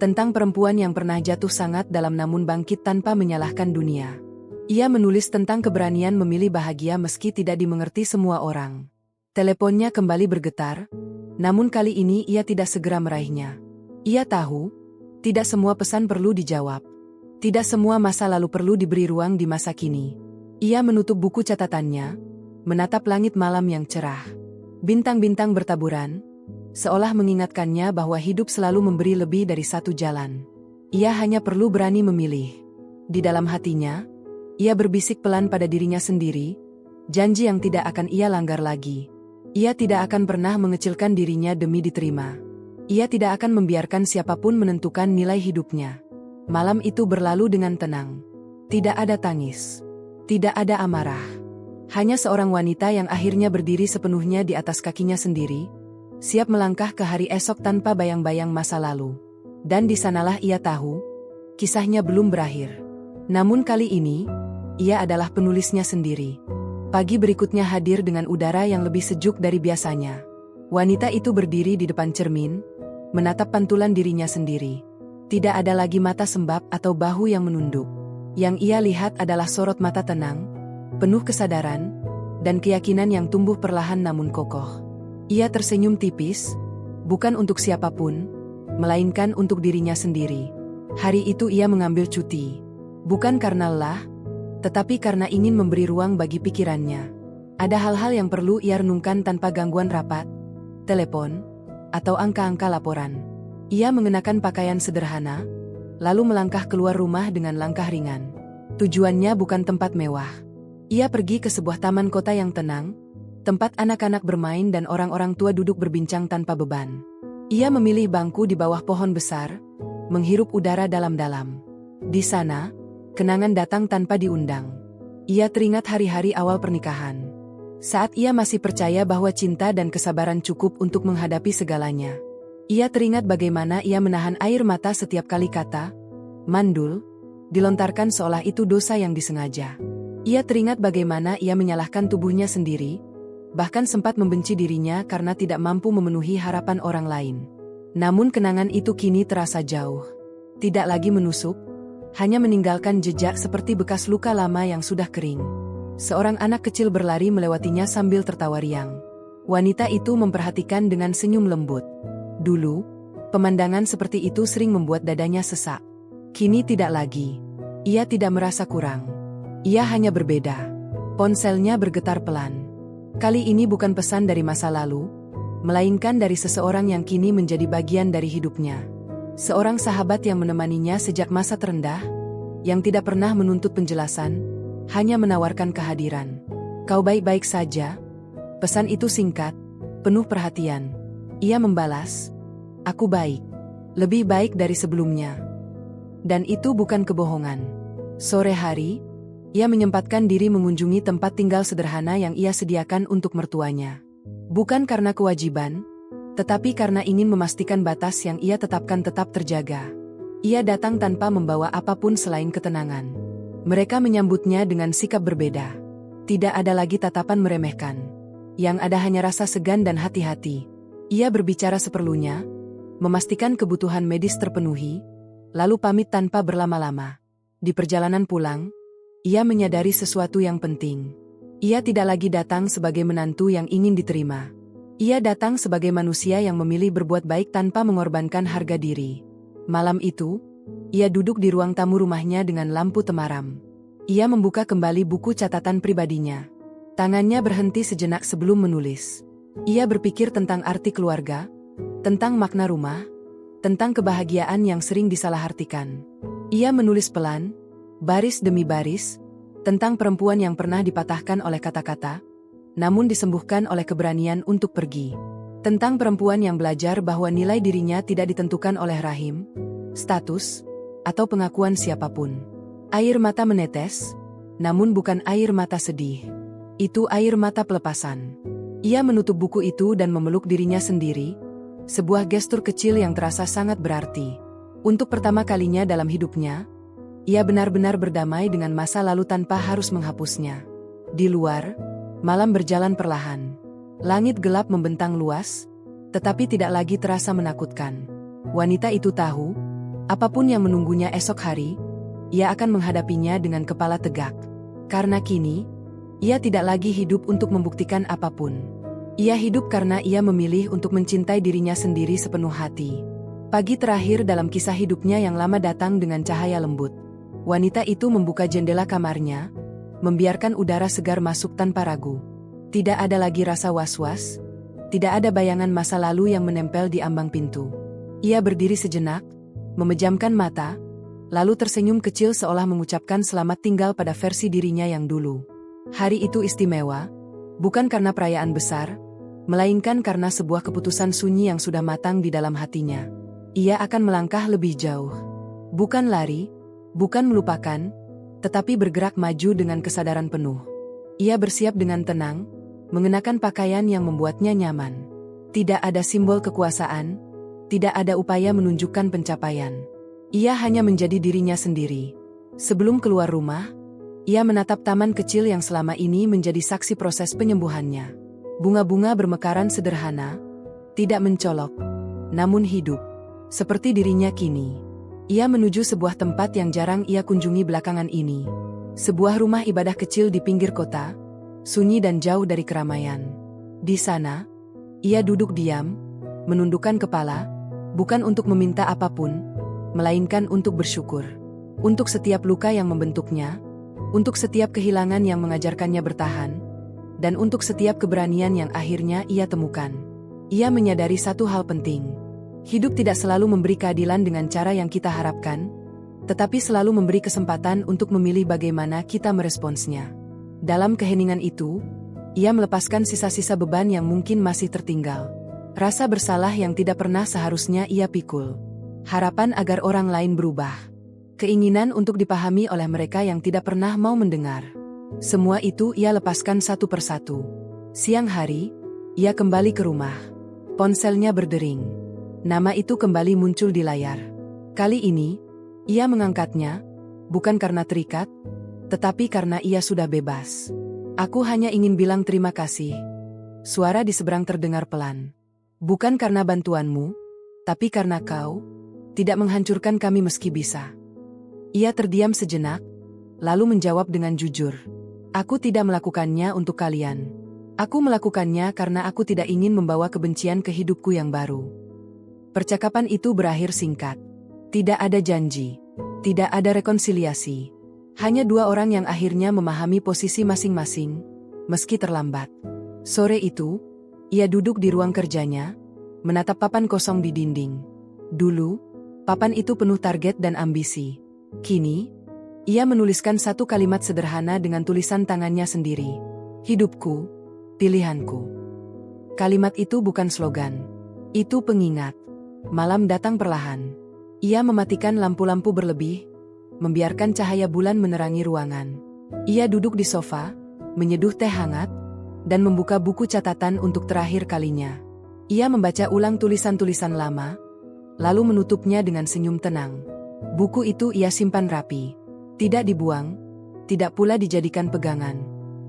tentang perempuan yang pernah jatuh sangat dalam namun bangkit tanpa menyalahkan dunia. Ia menulis tentang keberanian memilih bahagia meski tidak dimengerti semua orang. Teleponnya kembali bergetar, namun kali ini ia tidak segera meraihnya. Ia tahu, tidak semua pesan perlu dijawab. Tidak semua masa lalu perlu diberi ruang di masa kini. Ia menutup buku catatannya, menatap langit malam yang cerah. Bintang-bintang bertaburan, seolah mengingatkannya bahwa hidup selalu memberi lebih dari satu jalan. Ia hanya perlu berani memilih. Di dalam hatinya, ia berbisik pelan pada dirinya sendiri, janji yang tidak akan ia langgar lagi. Ia tidak akan pernah mengecilkan dirinya demi diterima. Ia tidak akan membiarkan siapapun menentukan nilai hidupnya. Malam itu berlalu dengan tenang. Tidak ada tangis. Tidak ada amarah. Hanya seorang wanita yang akhirnya berdiri sepenuhnya di atas kakinya sendiri, siap melangkah ke hari esok tanpa bayang-bayang masa lalu. Dan di sanalah ia tahu, kisahnya belum berakhir. Namun kali ini, ia adalah penulisnya sendiri. Pagi berikutnya hadir dengan udara yang lebih sejuk dari biasanya. Wanita itu berdiri di depan cermin, menatap pantulan dirinya sendiri. Tidak ada lagi mata sembab atau bahu yang menunduk. Yang ia lihat adalah sorot mata tenang, penuh kesadaran, dan keyakinan yang tumbuh perlahan namun kokoh. Ia tersenyum tipis, bukan untuk siapapun, melainkan untuk dirinya sendiri. Hari itu ia mengambil cuti. Bukan karena lelah, tetapi karena ingin memberi ruang bagi pikirannya. Ada hal-hal yang perlu ia renungkan tanpa gangguan rapat, telepon, atau angka-angka laporan. Ia mengenakan pakaian sederhana, lalu melangkah keluar rumah dengan langkah ringan. Tujuannya bukan tempat mewah. Ia pergi ke sebuah taman kota yang tenang, tempat anak-anak bermain dan orang-orang tua duduk berbincang tanpa beban. Ia memilih bangku di bawah pohon besar, menghirup udara dalam-dalam. Di sana, kenangan datang tanpa diundang. Ia teringat hari-hari awal pernikahan. Saat ia masih percaya bahwa cinta dan kesabaran cukup untuk menghadapi segalanya. Ia teringat bagaimana ia menahan air mata setiap kali kata, "mandul," dilontarkan seolah itu dosa yang disengaja. Ia teringat bagaimana ia menyalahkan tubuhnya sendiri, bahkan sempat membenci dirinya karena tidak mampu memenuhi harapan orang lain. Namun kenangan itu kini terasa jauh. Tidak lagi menusuk, hanya meninggalkan jejak seperti bekas luka lama yang sudah kering. Seorang anak kecil berlari melewatinya sambil tertawa riang. Wanita itu memperhatikan dengan senyum lembut. Dulu, pemandangan seperti itu sering membuat dadanya sesak. Kini tidak lagi. Ia tidak merasa kurang. Ia hanya berbeda. Ponselnya bergetar pelan. Kali ini bukan pesan dari masa lalu, melainkan dari seseorang yang kini menjadi bagian dari hidupnya. Seorang sahabat yang menemaninya sejak masa terendah, yang tidak pernah menuntut penjelasan, hanya menawarkan kehadiran. "Kau baik-baik saja?" Pesan itu singkat, penuh perhatian. Ia membalas, "Aku baik. Lebih baik dari sebelumnya." Dan itu bukan kebohongan. Sore hari, ia menyempatkan diri mengunjungi tempat tinggal sederhana yang ia sediakan untuk mertuanya. Bukan karena kewajiban, tetapi karena ingin memastikan batas yang ia tetapkan tetap terjaga. Ia datang tanpa membawa apapun selain ketenangan. Mereka menyambutnya dengan sikap berbeda. Tidak ada lagi tatapan meremehkan. Yang ada hanya rasa segan dan hati-hati. Ia berbicara seperlunya, memastikan kebutuhan medis terpenuhi, lalu pamit tanpa berlama-lama. Di perjalanan pulang, ia menyadari sesuatu yang penting. Ia tidak lagi datang sebagai menantu yang ingin diterima. Ia datang sebagai manusia yang memilih berbuat baik tanpa mengorbankan harga diri. Malam itu, ia duduk di ruang tamu rumahnya dengan lampu temaram. Ia membuka kembali buku catatan pribadinya. Tangannya berhenti sejenak sebelum menulis. Ia berpikir tentang arti keluarga, tentang makna rumah, tentang kebahagiaan yang sering disalahartikan. Ia menulis pelan, baris demi baris, Tentang perempuan yang pernah dipatahkan oleh kata-kata, namun disembuhkan oleh keberanian untuk pergi. Tentang perempuan yang belajar bahwa nilai dirinya tidak ditentukan oleh rahim, status, atau pengakuan siapapun. Air mata menetes, namun bukan air mata sedih. Itu air mata pelepasan. Ia menutup buku itu dan memeluk dirinya sendiri, sebuah gestur kecil yang terasa sangat berarti. Untuk pertama kalinya dalam hidupnya, ia benar-benar berdamai dengan masa lalu tanpa harus menghapusnya. Di luar, malam berjalan perlahan. Langit gelap membentang luas, tetapi tidak lagi terasa menakutkan. Wanita itu tahu, apapun yang menunggunya esok hari, ia akan menghadapinya dengan kepala tegak. Karena kini, ia tidak lagi hidup untuk membuktikan apapun. Ia hidup karena ia memilih untuk mencintai dirinya sendiri sepenuh hati. Pagi terakhir dalam kisah hidupnya yang lama datang dengan cahaya lembut. Wanita itu membuka jendela kamarnya, membiarkan udara segar masuk tanpa ragu. Tidak ada lagi rasa was-was, tidak ada bayangan masa lalu yang menempel di ambang pintu. Ia berdiri sejenak, memejamkan mata, lalu tersenyum kecil seolah mengucapkan selamat tinggal pada versi dirinya yang dulu. Hari itu istimewa, bukan karena perayaan besar, melainkan karena sebuah keputusan sunyi yang sudah matang di dalam hatinya. Ia akan melangkah lebih jauh. Bukan lari, bukan melupakan, tetapi bergerak maju dengan kesadaran penuh. Ia bersiap dengan tenang, mengenakan pakaian yang membuatnya nyaman. Tidak ada simbol kekuasaan, tidak ada upaya menunjukkan pencapaian. Ia hanya menjadi dirinya sendiri. Sebelum keluar rumah, ia menatap taman kecil yang selama ini menjadi saksi proses penyembuhannya. Bunga-bunga bermekaran sederhana, tidak mencolok, namun hidup. Seperti dirinya kini. Ia menuju sebuah tempat yang jarang ia kunjungi belakangan ini. Sebuah rumah ibadah kecil di pinggir kota, sunyi dan jauh dari keramaian. Di sana, ia duduk diam, menundukkan kepala, bukan untuk meminta apapun, melainkan untuk bersyukur. Untuk setiap luka yang membentuknya, untuk setiap kehilangan yang mengajarkannya bertahan, dan untuk setiap keberanian yang akhirnya ia temukan. Ia menyadari satu hal penting. Hidup tidak selalu memberi keadilan dengan cara yang kita harapkan, tetapi selalu memberi kesempatan untuk memilih bagaimana kita meresponsnya. Dalam keheningan itu, ia melepaskan sisa-sisa beban yang mungkin masih tertinggal. Rasa bersalah yang tidak pernah seharusnya ia pikul. Harapan agar orang lain berubah. Keinginan untuk dipahami oleh mereka yang tidak pernah mau mendengar. Semua itu ia lepaskan satu persatu. Siang hari, ia kembali ke rumah. Ponselnya berdering. Nama itu kembali muncul di layar. Kali ini, ia mengangkatnya, bukan karena terikat, tetapi karena ia sudah bebas. Aku hanya ingin bilang terima kasih. Suara di seberang terdengar pelan. Bukan karena bantuanmu, tapi karena kau tidak menghancurkan kami meski bisa. Ia terdiam sejenak, lalu menjawab dengan jujur. Aku tidak melakukannya untuk kalian. Aku melakukannya karena aku tidak ingin membawa kebencian ke hidupku yang baru. Percakapan itu berakhir singkat. Tidak ada janji, tidak ada rekonsiliasi. Hanya dua orang yang akhirnya memahami posisi masing-masing, meski terlambat. Sore itu, ia duduk di ruang kerjanya, menatap papan kosong di dinding. Dulu, papan itu penuh target dan ambisi. Kini, ia menuliskan satu kalimat sederhana dengan tulisan tangannya sendiri. Hidupku, pilihanku. Kalimat itu bukan slogan. Itu pengingat. Malam datang perlahan. Ia mematikan lampu-lampu berlebih, membiarkan cahaya bulan menerangi ruangan. Ia duduk di sofa, menyeduh teh hangat, dan membuka buku catatan untuk terakhir kalinya. Ia membaca ulang tulisan-tulisan lama, lalu menutupnya dengan senyum tenang. Buku itu ia simpan rapi. Tidak dibuang, tidak pula dijadikan pegangan.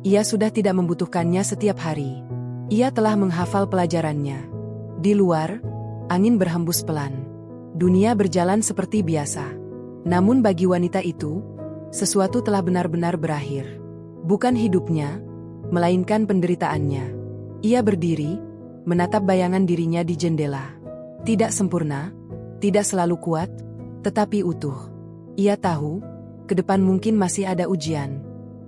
Ia sudah tidak membutuhkannya setiap hari. Ia telah menghafal pelajarannya. Di luar, angin berhembus pelan. Dunia berjalan seperti biasa. Namun bagi wanita itu, sesuatu telah benar-benar berakhir. Bukan hidupnya, melainkan penderitaannya. Ia berdiri, menatap bayangan dirinya di jendela. Tidak sempurna, tidak selalu kuat, tetapi utuh. Ia tahu, ke depan mungkin masih ada ujian.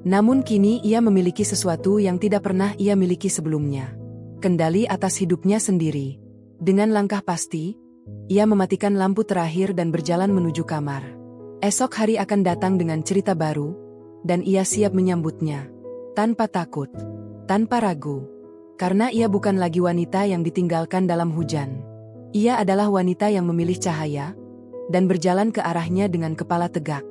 Namun kini ia memiliki sesuatu yang tidak pernah ia miliki sebelumnya. Kendali atas hidupnya sendiri. Dengan langkah pasti, ia mematikan lampu terakhir dan berjalan menuju kamar. Esok hari akan datang dengan cerita baru, dan ia siap menyambutnya. Tanpa takut, tanpa ragu. Karena ia bukan lagi wanita yang ditinggalkan dalam hujan. Ia adalah wanita yang memilih cahaya, dan berjalan ke arahnya dengan kepala tegak.